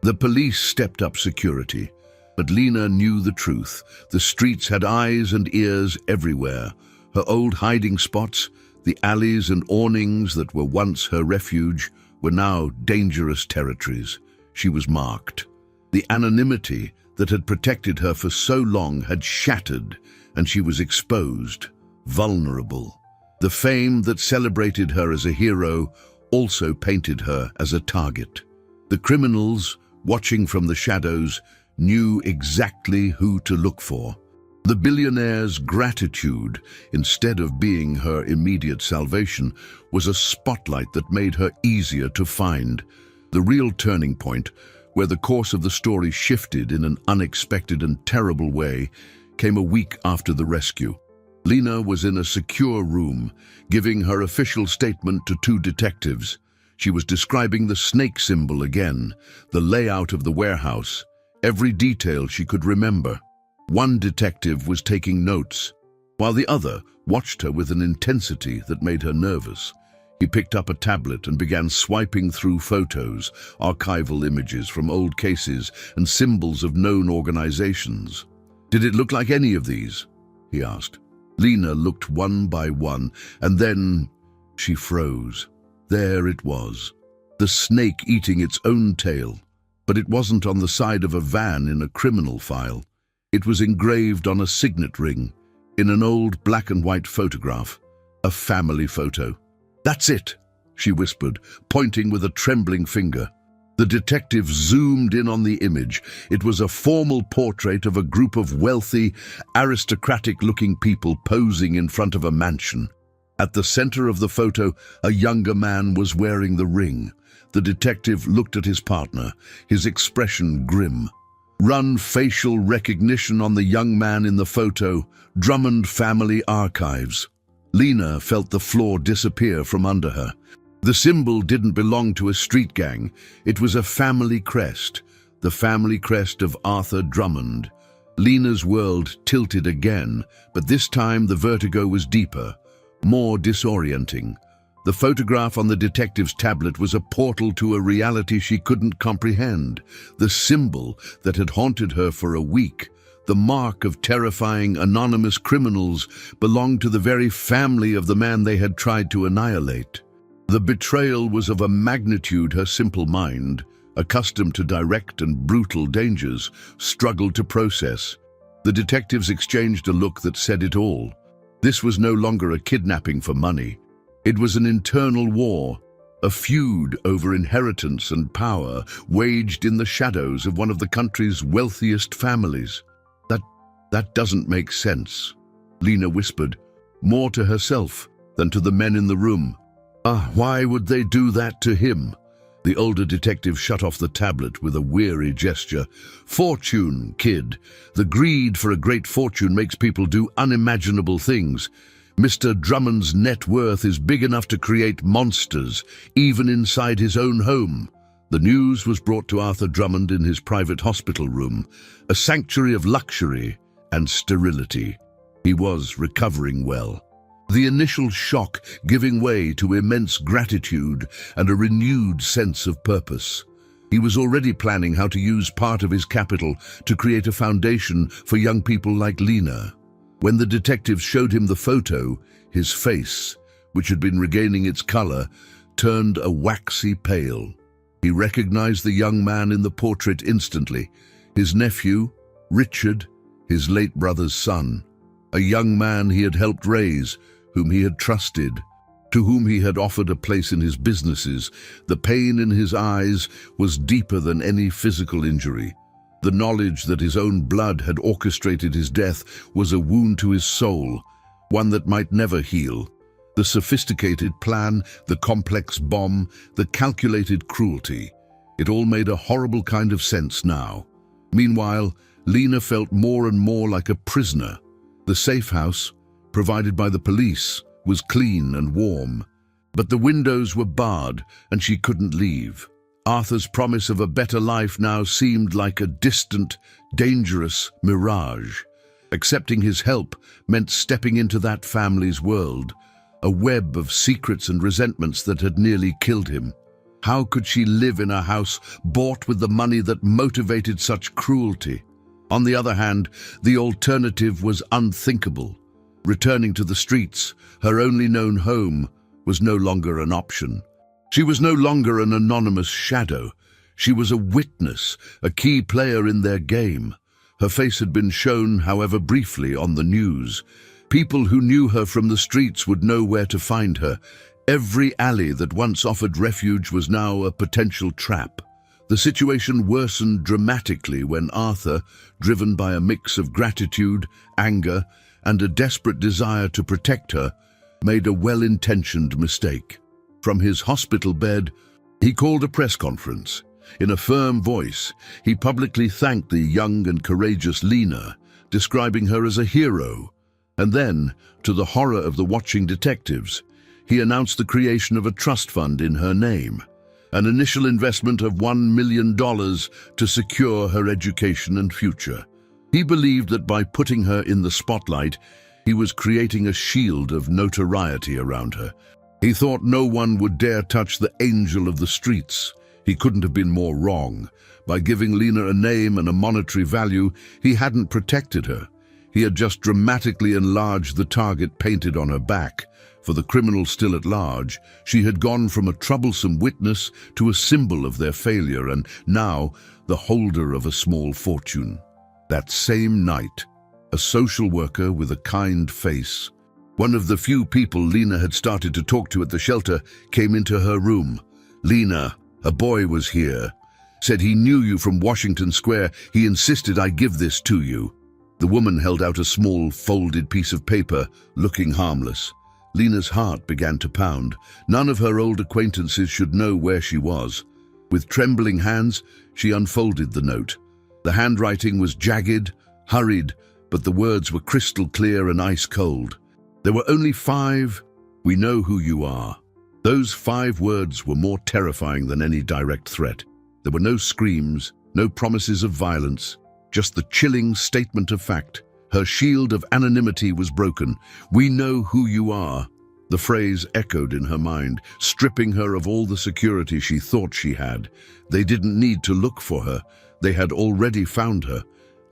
The police stepped up security, but Lena knew the truth. The streets had eyes and ears everywhere. Her old hiding spots, the alleys and awnings that were once her refuge, were now dangerous territories. She was marked. The anonymity that had protected her for so long had shattered, and she was exposed, vulnerable. The fame that celebrated her as a hero also painted her as a target. The criminals, watching from the shadows, knew exactly who to look for. The billionaire's gratitude, instead of being her immediate salvation, was a spotlight that made her easier to find. The real turning point, where the course of the story shifted in an unexpected and terrible way, came a week after the rescue. Lena was in a secure room, giving her official statement to two detectives. She was describing the snake symbol again, the layout of the warehouse, every detail she could remember. One detective was taking notes, while the other watched her with an intensity that made her nervous. He picked up a tablet and began swiping through photos, archival images from old cases, and symbols of known organizations. "Did it look like any of these?" he asked. Lena looked one by one, and then she froze. There it was, the snake eating its own tail. But it wasn't on the side of a van in a criminal file. It was engraved on a signet ring, in an old black and white photograph, a family photo. "That's it," she whispered, pointing with a trembling finger. The detective zoomed in on the image. It was a formal portrait of a group of wealthy, aristocratic-looking people posing in front of a mansion. At the center of the photo, a younger man was wearing the ring. The detective looked at his partner, his expression grim. "Run facial recognition on the young man in the photo. Drummond Family Archives." Lena felt the floor disappear from under her. The symbol didn't belong to a street gang. It was a family crest, the family crest of Arthur Drummond. Lena's world tilted again, but this time the vertigo was deeper, more disorienting. The photograph on the detective's tablet was a portal to a reality she couldn't comprehend. The symbol that had haunted her for a week, the mark of terrifying anonymous criminals, belonged to the very family of the man they had tried to annihilate. The betrayal was of a magnitude her simple mind, accustomed to direct and brutal dangers, struggled to process. The detectives exchanged a look that said it all. This was no longer a kidnapping for money. It was an internal war, a feud over inheritance and power waged in the shadows of one of the country's wealthiest families. That doesn't make sense, Lena whispered, more to herself than to the men in the room. Why would they do that to him? The older detective shut off the tablet with a weary gesture. "Fortune, kid. The greed for a great fortune makes people do unimaginable things. Mr. Drummond's net worth is big enough to create monsters, even inside his own home." The news was brought to Arthur Drummond in his private hospital room, a sanctuary of luxury and sterility. He was recovering well. The initial shock giving way to immense gratitude and a renewed sense of purpose. He was already planning how to use part of his capital to create a foundation for young people like Lena. When the detectives showed him the photo, his face, which had been regaining its color, turned a waxy pale. He recognized the young man in the portrait instantly. His nephew, Richard, his late brother's son. A young man he had helped raise, whom he had trusted, to whom he had offered a place in his businesses. The pain in his eyes was deeper than any physical injury. The knowledge that his own blood had orchestrated his death was a wound to his soul, one that might never heal. The sophisticated plan, the complex bomb, the calculated cruelty. It all made a horrible kind of sense now. Meanwhile, Lena felt more and more like a prisoner. The safe house, provided by the police, was clean and warm, but the windows were barred and she couldn't leave. Arthur's promise of a better life now seemed like a distant, dangerous mirage. Accepting his help meant stepping into that family's world, a web of secrets and resentments that had nearly killed him. How could she live in a house bought with the money that motivated such cruelty? On the other hand, the alternative was unthinkable. Returning to the streets, her only known home, was no longer an option. She was no longer an anonymous shadow. She was a witness, a key player in their game. Her face had been shown, however briefly, on the news. People who knew her from the streets would know where to find her. Every alley that once offered refuge was now a potential trap. The situation worsened dramatically when Arthur, driven by a mix of gratitude, anger, and a desperate desire to protect her, made a well-intentioned mistake. From his hospital bed, he called a press conference. In a firm voice, he publicly thanked the young and courageous Lena, describing her as a hero. And then, to the horror of the watching detectives, he announced the creation of a trust fund in her name, an initial investment of $1 million to secure her education and future. He believed that by putting her in the spotlight, he was creating a shield of notoriety around her. He thought no one would dare touch the angel of the streets. He couldn't have been more wrong. By giving Lena a name and a monetary value, he hadn't protected her. He had just dramatically enlarged the target painted on her back. For the criminal still at large, she had gone from a troublesome witness to a symbol of their failure, and now the holder of a small fortune. That same night, a social worker with a kind face, one of the few people Lena had started to talk to at the shelter, came into her room. "Lena, a boy was here. Said he knew you from Washington Square. He insisted I give this to you." The woman held out a small, folded piece of paper, looking harmless. Lena's heart began to pound. None of her old acquaintances should know where she was. With trembling hands, she unfolded the note. The handwriting was jagged, hurried, but the words were crystal clear and ice cold. There were only 5, "We know who you are." Those 5 words were more terrifying than any direct threat. There were no screams, no promises of violence, just the chilling statement of fact. Her shield of anonymity was broken. "We know who you are." The phrase echoed in her mind, stripping her of all the security she thought she had. They didn't need to look for her. They had already found her.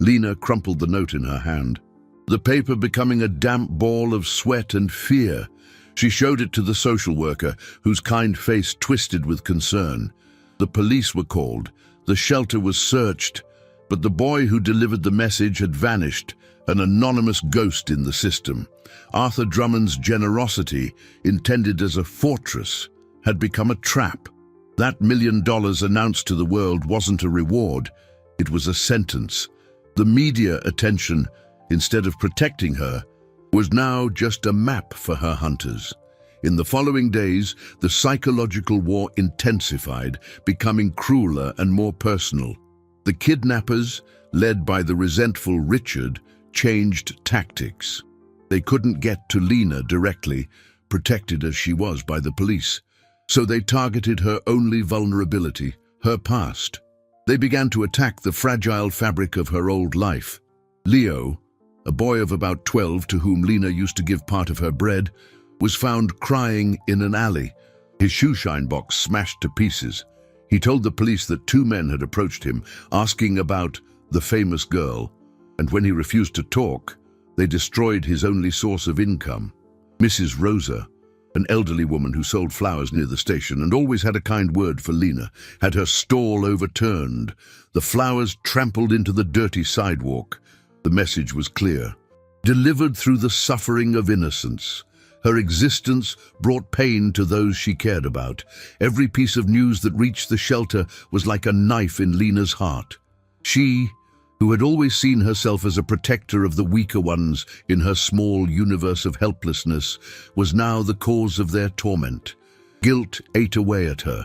Lena crumpled the note in her hand, the paper becoming a damp ball of sweat and fear. She showed it to the social worker, whose kind face twisted with concern. The police were called. The shelter was searched, but the boy who delivered the message had vanished, an anonymous ghost in the system. Arthur Drummond's generosity, intended as a fortress, had become a trap. That $1 million announced to the world wasn't a reward, it was a sentence. The media attention, instead of protecting her, was now just a map for her hunters. In the following days, the psychological war intensified, becoming crueler and more personal. The kidnappers, led by the resentful Richard, changed tactics. They couldn't get to Lena directly, protected as she was by the police, so they targeted her only vulnerability, her past. They began to attack the fragile fabric of her old life. Leo, a boy of about 12 to whom Lena used to give part of her bread, was found crying in an alley, his shoeshine box smashed to pieces. He told the police that 2 men had approached him, asking about the famous girl, and when he refused to talk, they destroyed his only source of income. Mrs. Rosa, an elderly woman who sold flowers near the station and always had a kind word for Lena, had her stall overturned, the flowers trampled into the dirty sidewalk. The message was clear. Delivered through the suffering of innocence, her existence brought pain to those she cared about. Every piece of news that reached the shelter was like a knife in Lena's heart. She, who had always seen herself as a protector of the weaker ones in her small universe of helplessness, was now the cause of their torment. Guilt ate away at her,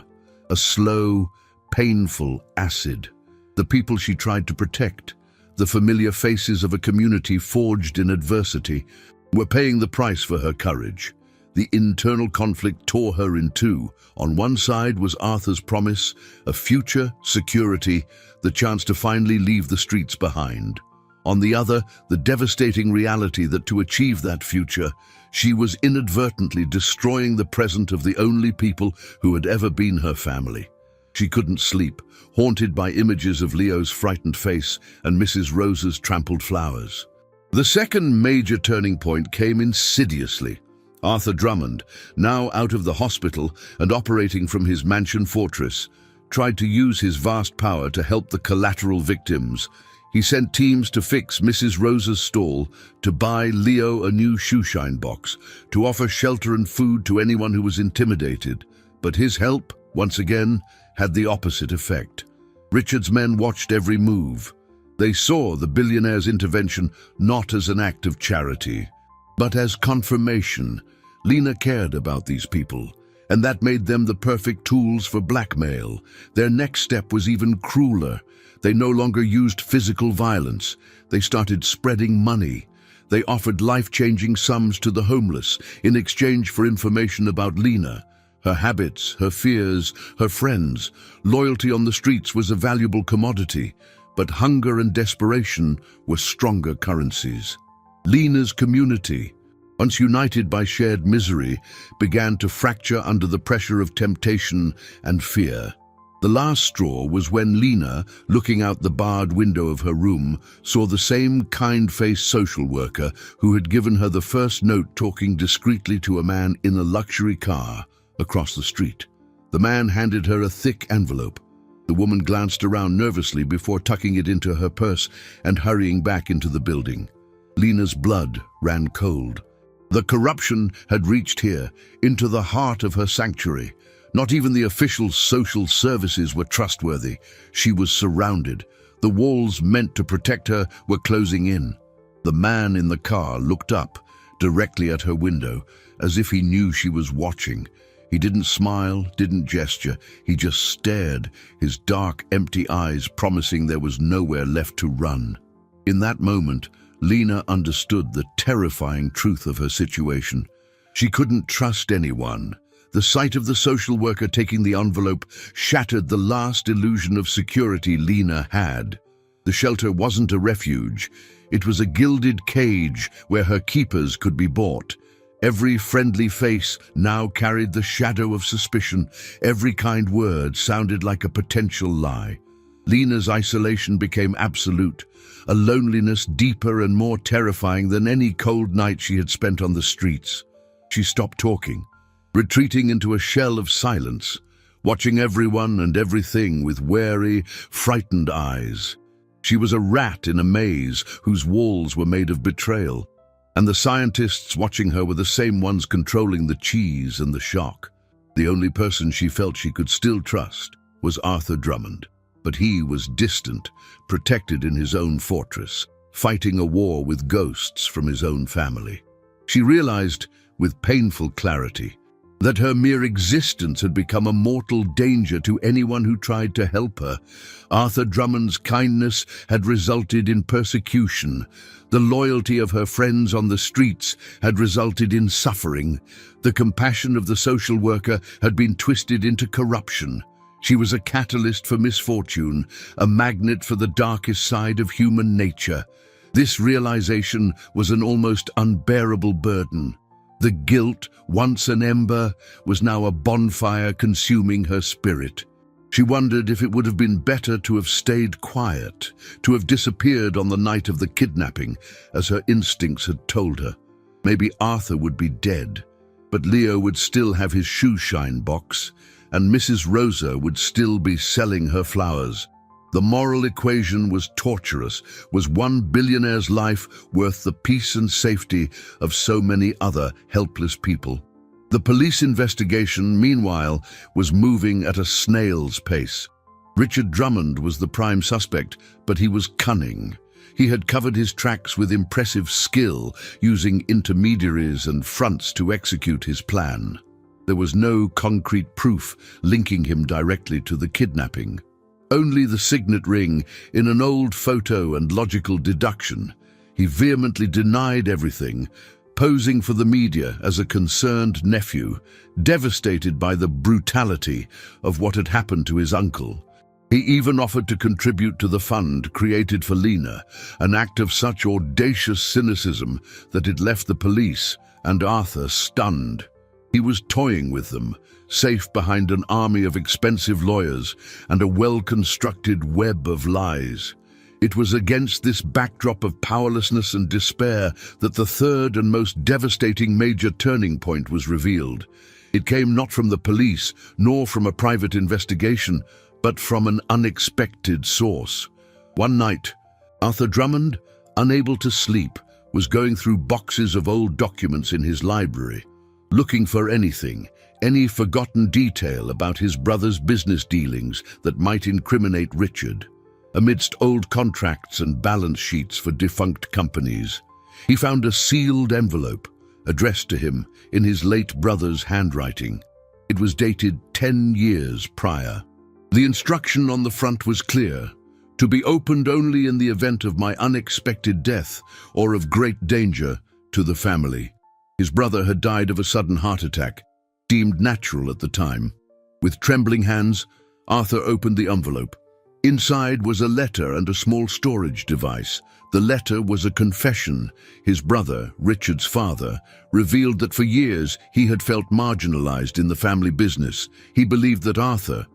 a slow, painful acid. The people she tried to protect, the familiar faces of a community forged in adversity, were paying the price for her courage. The internal conflict tore her in two. On one side was Arthur's promise, a future, security, the chance to finally leave the streets behind. On the other, the devastating reality that to achieve that future, she was inadvertently destroying the present of the only people who had ever been her family. She couldn't sleep, haunted by images of Leo's frightened face and Mrs. Rosa's trampled flowers. The second major turning point came insidiously. Arthur Drummond, now out of the hospital and operating from his mansion fortress, tried to use his vast power to help the collateral victims. He sent teams to fix Mrs. Rosa's stall, to buy Leo a new shoeshine box, to offer shelter and food to anyone who was intimidated. But his help, once again, had the opposite effect. Richard's men watched every move. They saw the billionaire's intervention not as an act of charity, but as confirmation. Lena cared about these people, and that made them the perfect tools for blackmail. Their next step was even crueler. They no longer used physical violence. They started spreading money. They offered life-changing sums to the homeless in exchange for information about Lena, her habits, her fears, her friends. Loyalty on the streets was a valuable commodity, but hunger and desperation were stronger currencies. Lena's community, once united by shared misery, began to fracture under the pressure of temptation and fear. The last straw was when Lena, looking out the barred window of her room, saw the same kind-faced social worker who had given her the first note talking discreetly to a man in a luxury car across the street. The man handed her a thick envelope. The woman glanced around nervously before tucking it into her purse and hurrying back into the building. Lena's blood ran cold. The corruption had reached here, into the heart of her sanctuary. Not even the official social services were trustworthy. She was surrounded. The walls meant to protect her were closing in. The man in the car looked up, directly at her window, as if he knew she was watching. He didn't smile, didn't gesture. He just stared, his dark, empty eyes promising there was nowhere left to run. In that moment, Lena understood the terrifying truth of her situation. She couldn't trust anyone. The sight of the social worker taking the envelope shattered the last illusion of security Lena had. The shelter wasn't a refuge. It was a gilded cage where her keepers could be bought. Every friendly face now carried the shadow of suspicion. Every kind word sounded like a potential lie. Lena's isolation became absolute, a loneliness deeper and more terrifying than any cold night she had spent on the streets. She stopped talking, retreating into a shell of silence, watching everyone and everything with wary, frightened eyes. She was a rat in a maze whose walls were made of betrayal, and the scientists watching her were the same ones controlling the cheese and the shock. The only person she felt she could still trust was Arthur Drummond. But he was distant, protected in his own fortress, fighting a war with ghosts from his own family. She realized, with painful clarity, that her mere existence had become a mortal danger to anyone who tried to help her. Arthur Drummond's kindness had resulted in persecution. The loyalty of her friends on the streets had resulted in suffering. The compassion of the social worker had been twisted into corruption. She was a catalyst for misfortune, a magnet for the darkest side of human nature. This realization was an almost unbearable burden. The guilt, once an ember, was now a bonfire consuming her spirit. She wondered if it would have been better to have stayed quiet, to have disappeared on the night of the kidnapping, as her instincts had told her. Maybe Arthur would be dead, but Leo would still have his shoe-shine box, and Mrs. Rosa would still be selling her flowers. The moral equation was torturous. Was one billionaire's life worth the peace and safety of so many other helpless people? The police investigation, meanwhile, was moving at a snail's pace. Richard Drummond was the prime suspect, but he was cunning. He had covered his tracks with impressive skill, using intermediaries and fronts to execute his plan. There was no concrete proof linking him directly to the kidnapping. Only the signet ring in an old photo and logical deduction. He vehemently denied everything, posing for the media as a concerned nephew, devastated by the brutality of what had happened to his uncle. He even offered to contribute to the fund created for Lena, an act of such audacious cynicism that it left the police and Arthur stunned. He was toying with them, safe behind an army of expensive lawyers and a well-constructed web of lies. It was against this backdrop of powerlessness and despair that the third and most devastating major turning point was revealed. It came not from the police, nor from a private investigation, but from an unexpected source. One night, Arthur Drummond, unable to sleep, was going through boxes of old documents in his library, looking for anything, any forgotten detail about his brother's business dealings that might incriminate Richard. Amidst old contracts and balance sheets for defunct companies, he found a sealed envelope addressed to him in his late brother's handwriting. It was dated 10 years prior. The instruction on the front was clear: to be opened only in the event of my unexpected death or of great danger to the family. His brother had died of a sudden heart attack, deemed natural at the time. With trembling hands, Arthur opened the envelope. Inside was a letter and a small storage device. The letter was a confession. His brother, Richard's father, revealed that for years he had felt marginalized in the family business. He believed that Arthur,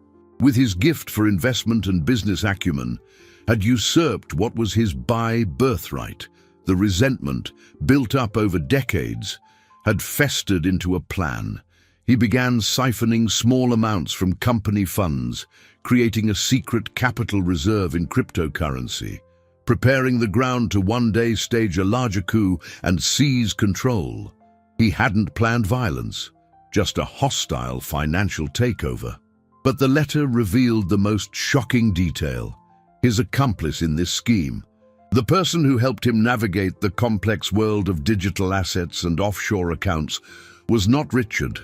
with his gift for investment and business acumen, had usurped what was his birthright. The resentment, built up over decades, had festered into a plan. He began siphoning small amounts from company funds, creating a secret capital reserve in cryptocurrency, preparing the ground to one day stage a larger coup and seize control. He hadn't planned violence, just a hostile financial takeover. But the letter revealed the most shocking detail: his accomplice in this scheme, the person who helped him navigate the complex world of digital assets and offshore accounts, was not Richard.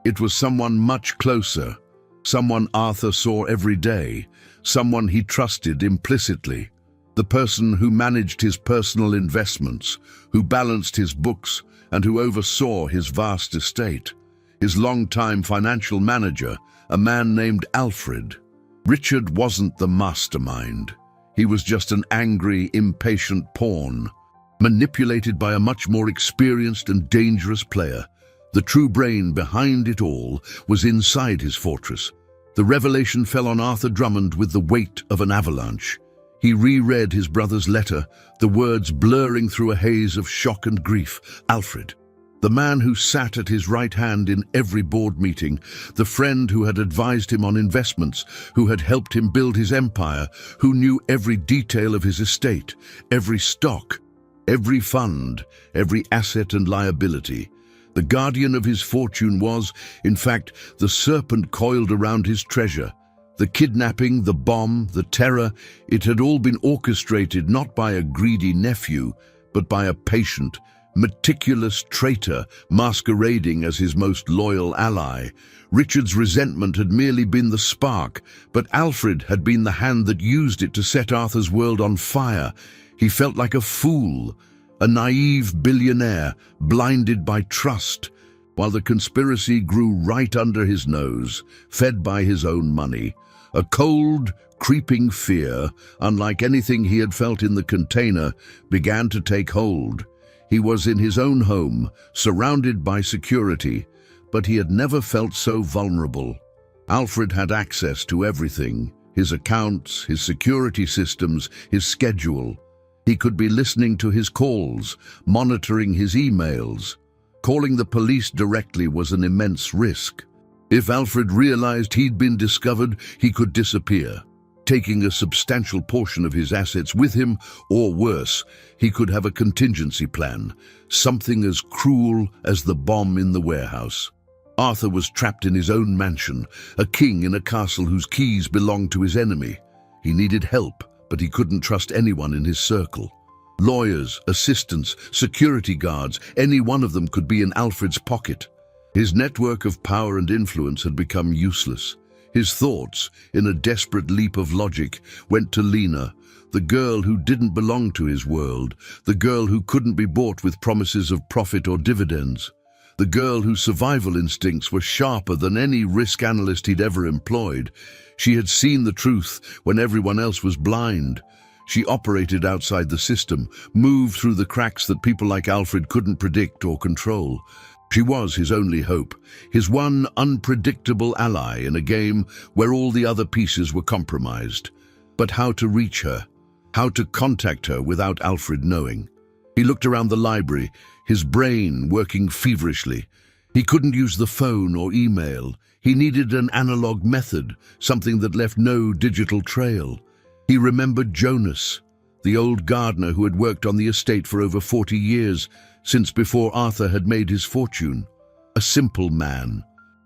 It was someone much closer, someone Arthur saw every day, someone he trusted implicitly, the person who managed his personal investments, who balanced his books, and who oversaw his vast estate. His longtime financial manager, a man named Alfred. Richard wasn't the mastermind. He was just an angry, impatient pawn, manipulated by a much more experienced and dangerous player. The true brain behind it all was inside his fortress. The revelation fell on Arthur Drummond with the weight of an avalanche. He reread his brother's letter, the words blurring through a haze of shock and grief. Alfred, the man who sat at his right hand in every board meeting, the friend who had advised him on investments, who had helped him build his empire, who knew every detail of his estate, every stock, every fund, every asset and liability. The guardian of his fortune was, in fact, the serpent coiled around his treasure. The kidnapping, the bomb, the terror, it had all been orchestrated not by a greedy nephew, but by a patient, meticulous traitor masquerading as his most loyal ally. Richard's resentment had merely been the spark, but Alfred had been the hand that used it to set Arthur's world on fire. He felt like a fool, a naive billionaire, blinded by trust, while the conspiracy grew right under his nose, fed by his own money. A cold, creeping fear, unlike anything he had felt in the container, began to take hold. He was in his own home, surrounded by security, but he had never felt so vulnerable. Alfred had access to everything: his accounts, his security systems, his schedule. He could be listening to his calls, monitoring his emails. Calling the police directly was an immense risk. If Alfred realized he'd been discovered, he could disappear, taking a substantial portion of his assets with him, or worse, he could have a contingency plan, something as cruel as the bomb in the warehouse. Arthur was trapped in his own mansion, a king in a castle whose keys belonged to his enemy. He needed help, but he couldn't trust anyone in his circle. Lawyers, assistants, security guards, any one of them could be in Alfred's pocket. His network of power and influence had become useless. His thoughts, in a desperate leap of logic, went to Lena, the girl who didn't belong to his world, the girl who couldn't be bought with promises of profit or dividends, the girl whose survival instincts were sharper than any risk analyst he'd ever employed. She had seen the truth when everyone else was blind. She operated outside the system, moved through the cracks that people like Alfred couldn't predict or control. She was his only hope, his one unpredictable ally in a game where all the other pieces were compromised. But how to reach her? How to contact her without Alfred knowing? He looked around the library, his brain working feverishly. He couldn't use the phone or email. He needed an analog method, something that left no digital trail. He remembered Jonas, the old gardener who had worked on the estate for over 40 years, since before Arthur had made his fortune. A simple man,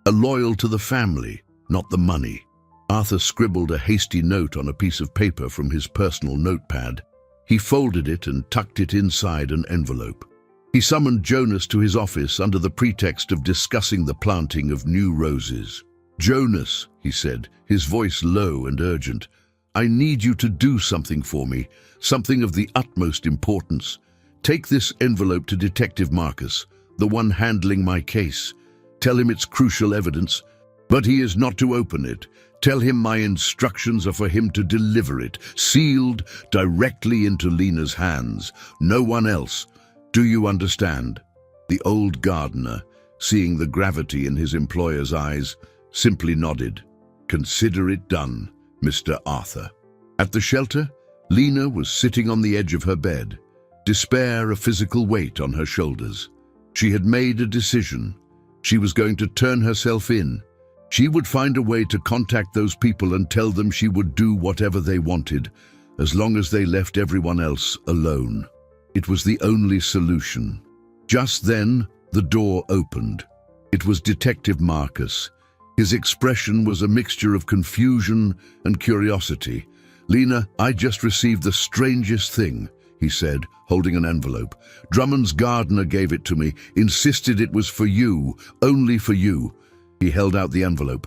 loyal to the family, not the money. Arthur scribbled a hasty note on a piece of paper from his personal notepad. He folded it and tucked it inside an envelope. He summoned Jonas to his office under the pretext of discussing the planting of new roses. "Jonas," he said, his voice low and urgent, "I need you to do something for me, something of the utmost importance. Take this envelope to Detective Marcus, the one handling my case. Tell him it's crucial evidence, but he is not to open it. Tell him my instructions are for him to deliver it, sealed directly into Lena's hands. No one else. Do you understand?" The old gardener, seeing the gravity in his employer's eyes, simply nodded. "Consider it done, Mr. Arthur." At the shelter, Lena was sitting on the edge of her bed, despair a physical weight on her shoulders. She had made a decision. She was going to turn herself in. She would find a way to contact those people and tell them she would do whatever they wanted, as long as they left everyone else alone. It was the only solution. Just then, the door opened. It was Detective Marcus. His expression was a mixture of confusion and curiosity. "Lena, I just received the strangest thing," he said, holding an envelope. "Drummond's gardener gave it to me, insisted it was for you, only for you." He held out the envelope.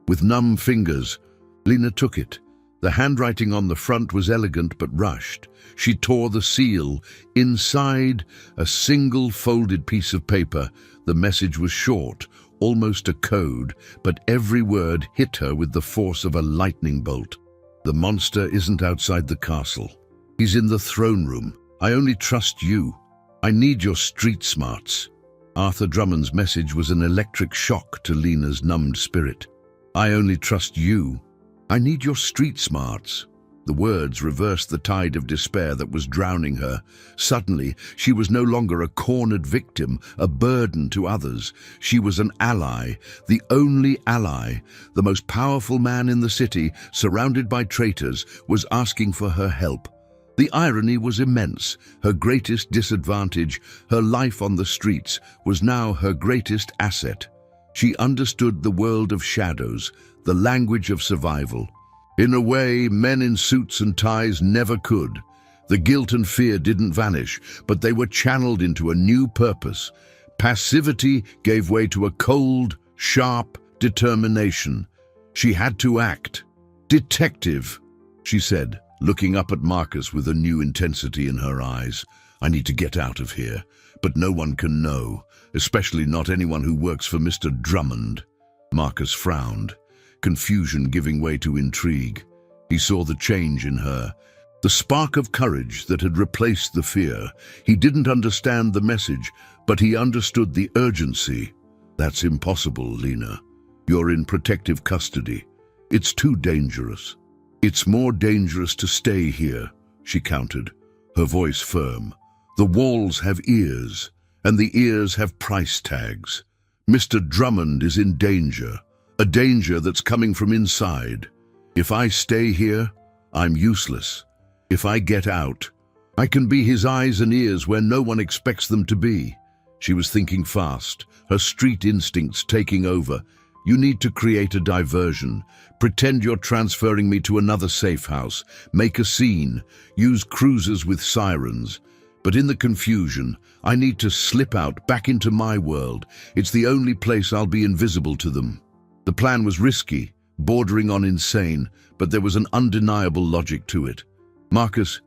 With numb fingers, Lena took it. The handwriting on the front was elegant but rushed. She tore the seal. Inside, a single folded piece of paper. The message was short, almost a code, but every word hit her with the force of a lightning bolt. "The monster isn't outside the castle. He's in the throne room. I only trust you. I need your street smarts." Arthur Drummond's message was an electric shock to Lena's numbed spirit. "I only trust you. I need your street smarts." The words reversed the tide of despair that was drowning her. Suddenly, she was no longer a cornered victim, a burden to others. She was an ally, the only ally. The most powerful man in the city, surrounded by traitors, was asking for her help. The irony was immense. Her greatest disadvantage, her life on the streets, was now her greatest asset. She understood the world of shadows, the language of survival. In a way, men in suits and ties never could. The guilt and fear didn't vanish, but they were channeled into a new purpose. Passivity gave way to a cold, sharp determination. She had to act. "Detective," she said, looking up at Marcus with a new intensity in her eyes. "I need to get out of here, but no one can know, especially not anyone who works for Mr. Drummond." Marcus frowned. confusion giving way to intrigue. He saw the change in her, the spark of courage that had replaced the fear. He didn't understand the message, but he understood the urgency. "That's impossible, Lena. You're in protective custody. It's too dangerous." "It's more dangerous to stay here," she countered, her voice firm. "The walls have ears, and the ears have price tags. Mr. Drummond is in danger, a danger that's coming from inside. If I stay here, I'm useless. If I get out, I can be his eyes and ears where no one expects them to be." She was thinking fast, her street instincts taking over. "You need to create a diversion. Pretend you're transferring me to another safe house. Make a scene. Use cruisers with sirens. But in the confusion, I need to slip out back into my world. It's the only place I'll be invisible to them." The plan was risky, bordering on insane, but there was an undeniable logic to it. Marcus,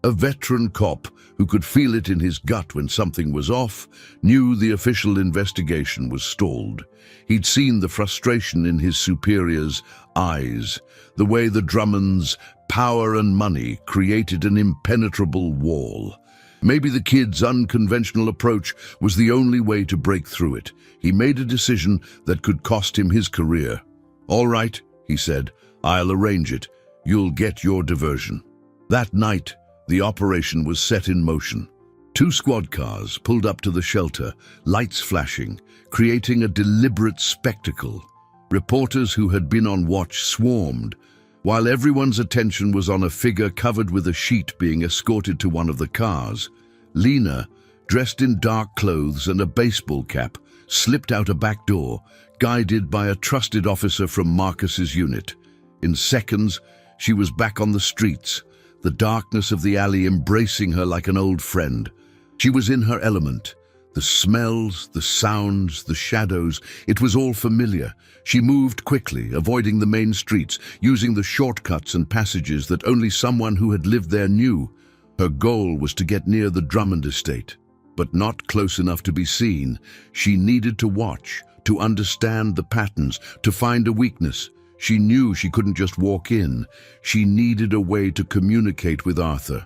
a veteran cop who could feel it in his gut when something was off, knew the official investigation was stalled. He'd seen the frustration in his superiors' eyes, the way the Drummonds' power and money created an impenetrable wall. Maybe the kid's unconventional approach was the only way to break through it. He made a decision that could cost him his career. "All right," he said, "I'll arrange it. You'll get your diversion." That night, the operation was set in motion. 2 squad cars pulled up to the shelter, lights flashing, creating a deliberate spectacle. Reporters who had been on watch swarmed, while everyone's attention was on a figure covered with a sheet being escorted to one of the cars. Lena, dressed in dark clothes and a baseball cap, slipped out a back door, guided by a trusted officer from Marcus's unit. In seconds, she was back on the streets, the darkness of the alley embracing her like an old friend. She was in her element. The smells, the sounds, the shadows, it was all familiar. She moved quickly, avoiding the main streets, using the shortcuts and passages that only someone who had lived there knew. Her goal was to get near the Drummond estate, but not close enough to be seen. She needed to watch, to understand the patterns, to find a weakness. She knew she couldn't just walk in. She needed a way to communicate with Arthur,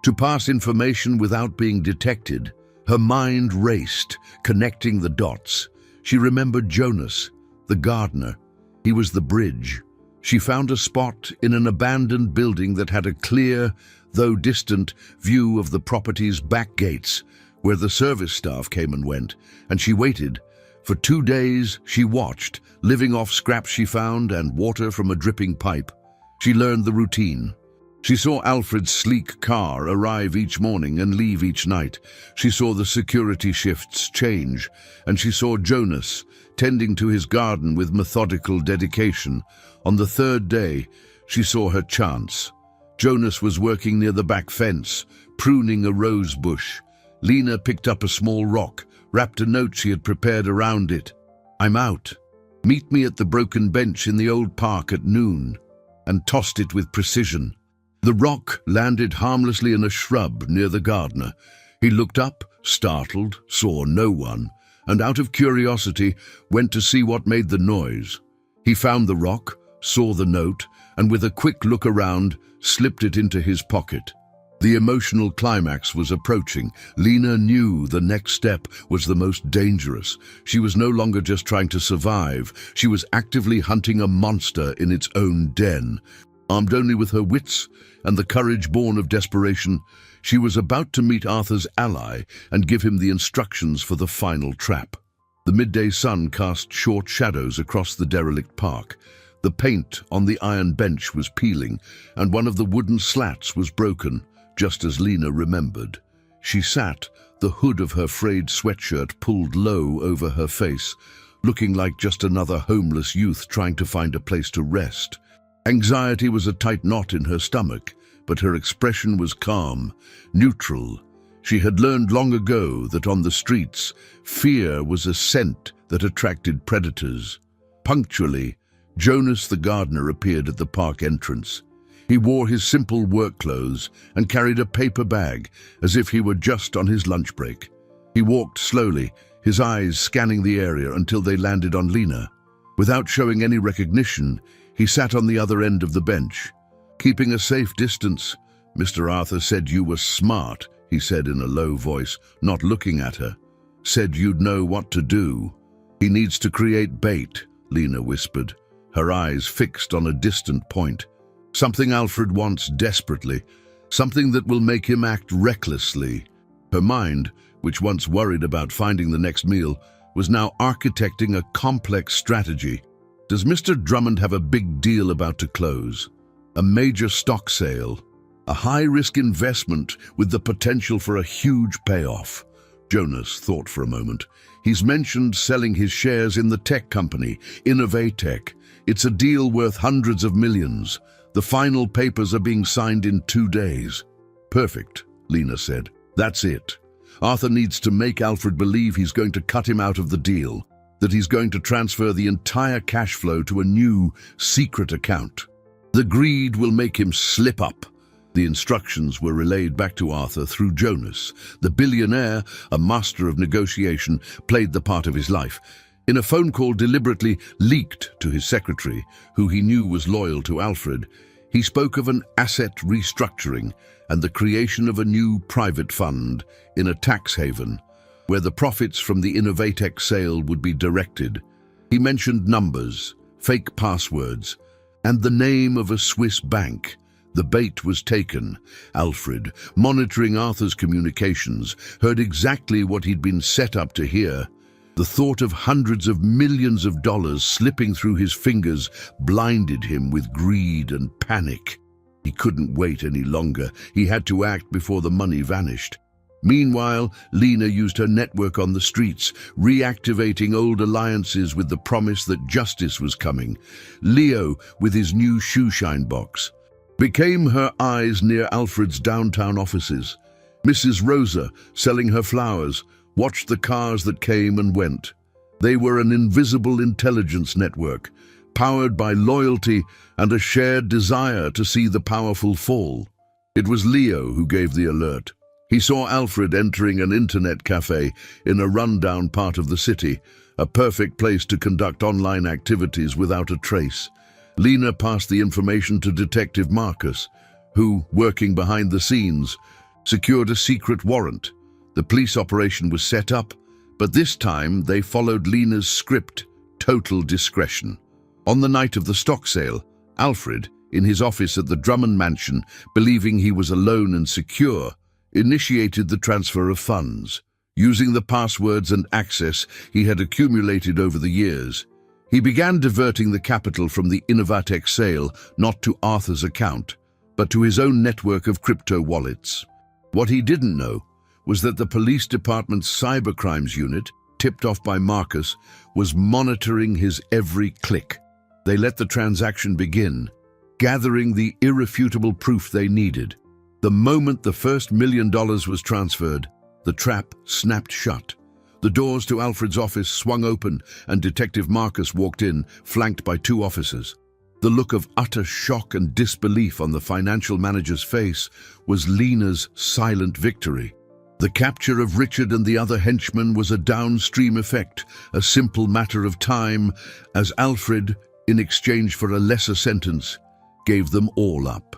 to pass information without being detected. Her mind raced, connecting the dots. She remembered Jonas, the gardener. He was the bridge. She found a spot in an abandoned building that had a clear, though distant, view of the property's back gates, where the service staff came and went, and she waited. For 2 days, she watched, living off scraps she found and water from a dripping pipe. She learned the routine. She saw Alfred's sleek car arrive each morning and leave each night. She saw the security shifts change, and she saw Jonas tending to his garden with methodical dedication. On the 3rd day, she saw her chance. Jonas was working near the back fence, pruning a rose bush. Lena picked up a small rock, wrapped a note she had prepared around it. "I'm out. Meet me at the broken bench in the old park at noon," and tossed it with precision. The rock landed harmlessly in a shrub near the gardener. He looked up, startled, saw no one, and out of curiosity went to see what made the noise. He found the rock, saw the note, and with a quick look around, slipped it into his pocket. The emotional climax was approaching. Lena knew the next step was the most dangerous. She was no longer just trying to survive. She was actively hunting a monster in its own den. Armed only with her wits and the courage born of desperation, she was about to meet Arthur's ally and give him the instructions for the final trap. The midday sun cast short shadows across the derelict park. The paint on the iron bench was peeling, and one of the wooden slats was broken, just as Lena remembered. She sat, the hood of her frayed sweatshirt pulled low over her face, looking like just another homeless youth trying to find a place to rest. Anxiety was a tight knot in her stomach, but her expression was calm, neutral. She had learned long ago that on the streets, fear was a scent that attracted predators. Punctually, Jonas the gardener appeared at the park entrance. He wore his simple work clothes and carried a paper bag, as if he were just on his lunch break. He walked slowly, his eyes scanning the area until they landed on Lena. Without showing any recognition, he sat on the other end of the bench. Keeping a safe distance, "Mr. Arthur said you were smart," he said in a low voice, not looking at her. "Said you'd know what to do." "He needs to create bait," Lena whispered, her eyes fixed on a distant point. "Something Alfred wants desperately, something that will make him act recklessly." Her mind, which once worried about finding the next meal, was now architecting a complex strategy. Does Mr. Drummond have a big deal about to close? A major stock sale? A high-risk investment with the potential for a huge payoff? Jonas thought for a moment. He's mentioned selling his shares in the tech company, Innovatech. It's a deal worth hundreds of millions. The final papers are being signed in 2 days. "Perfect," Lena said. "That's it. Arthur needs to make Alfred believe he's going to cut him out of the deal, that he's going to transfer the entire cash flow to a new, secret account. The greed will make him slip up." The instructions were relayed back to Arthur through Jonas. The billionaire, a master of negotiation, played the part of his life. In a phone call deliberately leaked to his secretary, who he knew was loyal to Alfred, he spoke of an asset restructuring and the creation of a new private fund in a tax haven, where the profits from the Innovatech sale would be directed. He mentioned numbers, fake passwords, and the name of a Swiss bank. The bait was taken. Alfred, monitoring Arthur's communications, heard exactly what he'd been set up to hear. The thought of hundreds of millions of dollars slipping through his fingers blinded him with greed and panic. He couldn't wait any longer. He had to act before the money vanished. Meanwhile, Lena used her network on the streets, reactivating old alliances with the promise that justice was coming. Leo, with his new shoeshine box, became her eyes near Alfred's downtown offices. Mrs. Rosa, selling her flowers, watched the cars that came and went. They were an invisible intelligence network, powered by loyalty and a shared desire to see the powerful fall. It was Leo who gave the alert. He saw Alfred entering an internet cafe in a rundown part of the city, a perfect place to conduct online activities without a trace. Lena passed the information to Detective Marcus, who, working behind the scenes, secured a secret warrant. The police operation was set up, but this time they followed Lena's script, total discretion. On the night of the stock sale, Alfred, in his office at the Drummond mansion, believing he was alone and secure, initiated the transfer of funds. Using the passwords and access he had accumulated over the years, he began diverting the capital from the Innovatech sale not to Arthur's account, but to his own network of crypto wallets. What he didn't know was that the police department's cybercrimes unit, tipped off by Marcus, was monitoring his every click. They let the transaction begin, gathering the irrefutable proof they needed. The moment the first $1 million was transferred, the trap snapped shut. The doors to Alfred's office swung open and Detective Marcus walked in, flanked by 2 officers. The look of utter shock and disbelief on the financial manager's face was Lena's silent victory. The capture of Richard and the other henchmen was a downstream effect, a simple matter of time, as Alfred, in exchange for a lesser sentence, gave them all up.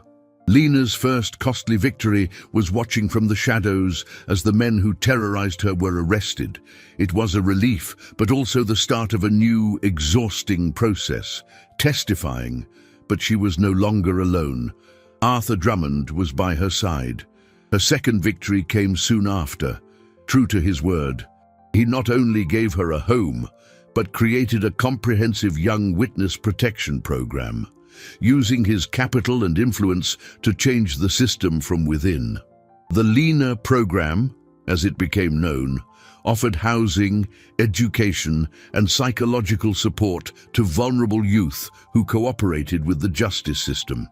Lena's first costly victory was watching from the shadows as the men who terrorized her were arrested. It was a relief, but also the start of a new, exhausting process, testifying, but she was no longer alone. Arthur Drummond was by her side. Her second victory came soon after. True to his word, he not only gave her a home, but created a comprehensive young witness protection program, using his capital and influence to change the system from within. The Lena program, as it became known, offered housing, education, and psychological support to vulnerable youth who cooperated with the justice system.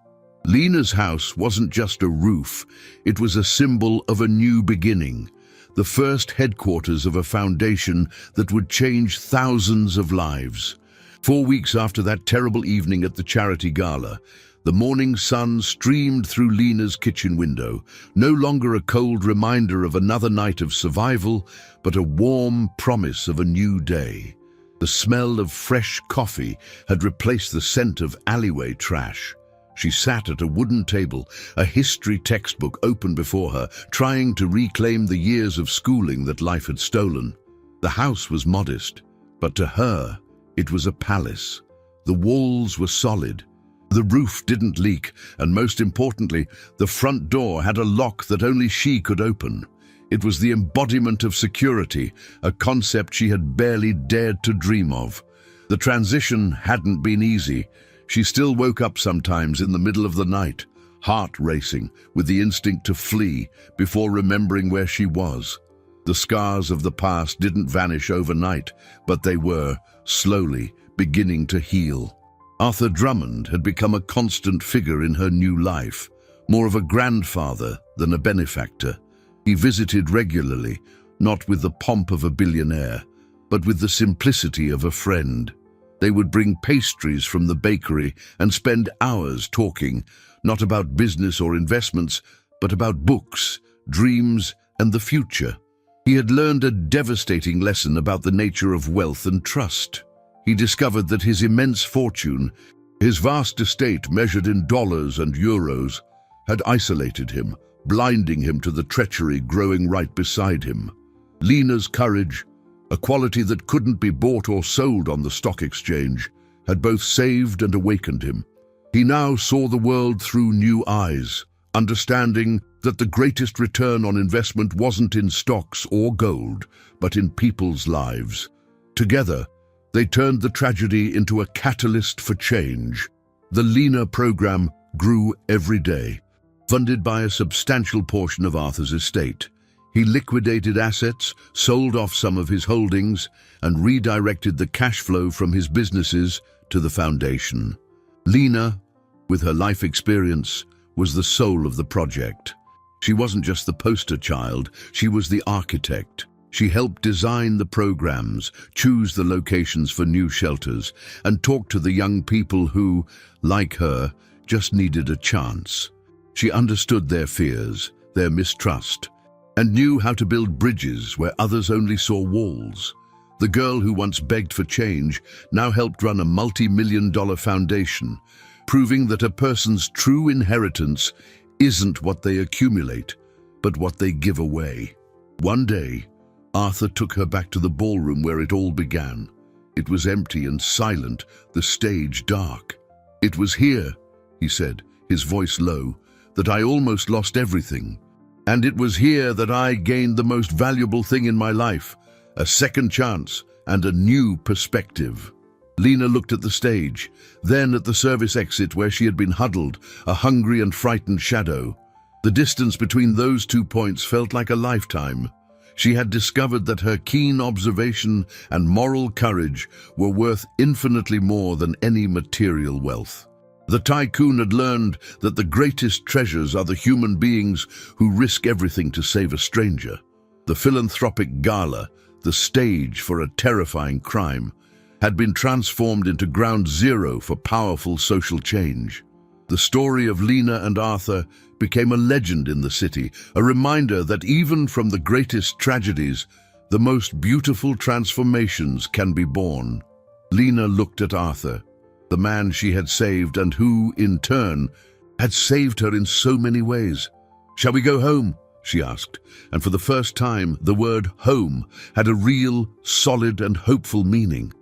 Lena's house wasn't just a roof, it was a symbol of a new beginning, the first headquarters of a foundation that would change thousands of lives. 4 weeks after that terrible evening at the charity gala, the morning sun streamed through Lena's kitchen window, no longer a cold reminder of another night of survival, but a warm promise of a new day. The smell of fresh coffee had replaced the scent of alleyway trash. She sat at a wooden table, a history textbook open before her, trying to reclaim the years of schooling that life had stolen. The house was modest, but to her, it was a palace. The walls were solid. The roof didn't leak, and most importantly, the front door had a lock that only she could open. It was the embodiment of security, a concept she had barely dared to dream of. The transition hadn't been easy. She still woke up sometimes in the middle of the night, heart racing, with the instinct to flee before remembering where she was. The scars of the past didn't vanish overnight, but they were, slowly, beginning to heal. Arthur Drummond had become a constant figure in her new life, more of a grandfather than a benefactor. He visited regularly, not with the pomp of a billionaire, but with the simplicity of a friend. They would bring pastries from the bakery and spend hours talking, not about business or investments, but about books, dreams, and the future. He had learned a devastating lesson about the nature of wealth and trust. He discovered that his immense fortune, his vast estate measured in dollars and euros, had isolated him, blinding him to the treachery growing right beside him. Lena's courage, a quality that couldn't be bought or sold on the stock exchange, had both saved and awakened him. He now saw the world through new eyes, understanding that the greatest return on investment wasn't in stocks or gold, but in people's lives. Together, they turned the tragedy into a catalyst for change. The Lena program grew every day, funded by a substantial portion of Arthur's estate. He liquidated assets, sold off some of his holdings, and redirected the cash flow from his businesses to the foundation. Lena, with her life experience, was the soul of the project. She wasn't just the poster child, she was the architect. She helped design the programs, choose the locations for new shelters, and talk to the young people who, like her, just needed a chance. She understood their fears, their mistrust, and knew how to build bridges where others only saw walls. The girl who once begged for change now helped run a multi-million-dollar foundation, proving that a person's true inheritance isn't what they accumulate, but what they give away. One day, Arthur took her back to the ballroom where it all began. It was empty and silent, the stage dark. "It was here," he said, his voice low, "that I almost lost everything. And it was here that I gained the most valuable thing in my life, a second chance and a new perspective." Lena looked at the stage, then at the service exit where she had been huddled, a hungry and frightened shadow. The distance between those 2 points felt like a lifetime. She had discovered that her keen observation and moral courage were worth infinitely more than any material wealth. The tycoon had learned that the greatest treasures are the human beings who risk everything to save a stranger. The philanthropic gala, the stage for a terrifying crime, had been transformed into ground zero for powerful social change. The story of Lena and Arthur became a legend in the city, a reminder that even from the greatest tragedies, the most beautiful transformations can be born. Lena looked at Arthur, the man she had saved and who, in turn, had saved her in so many ways. "Shall we go home?" she asked, and for the first time, the word home had a real, solid and hopeful meaning.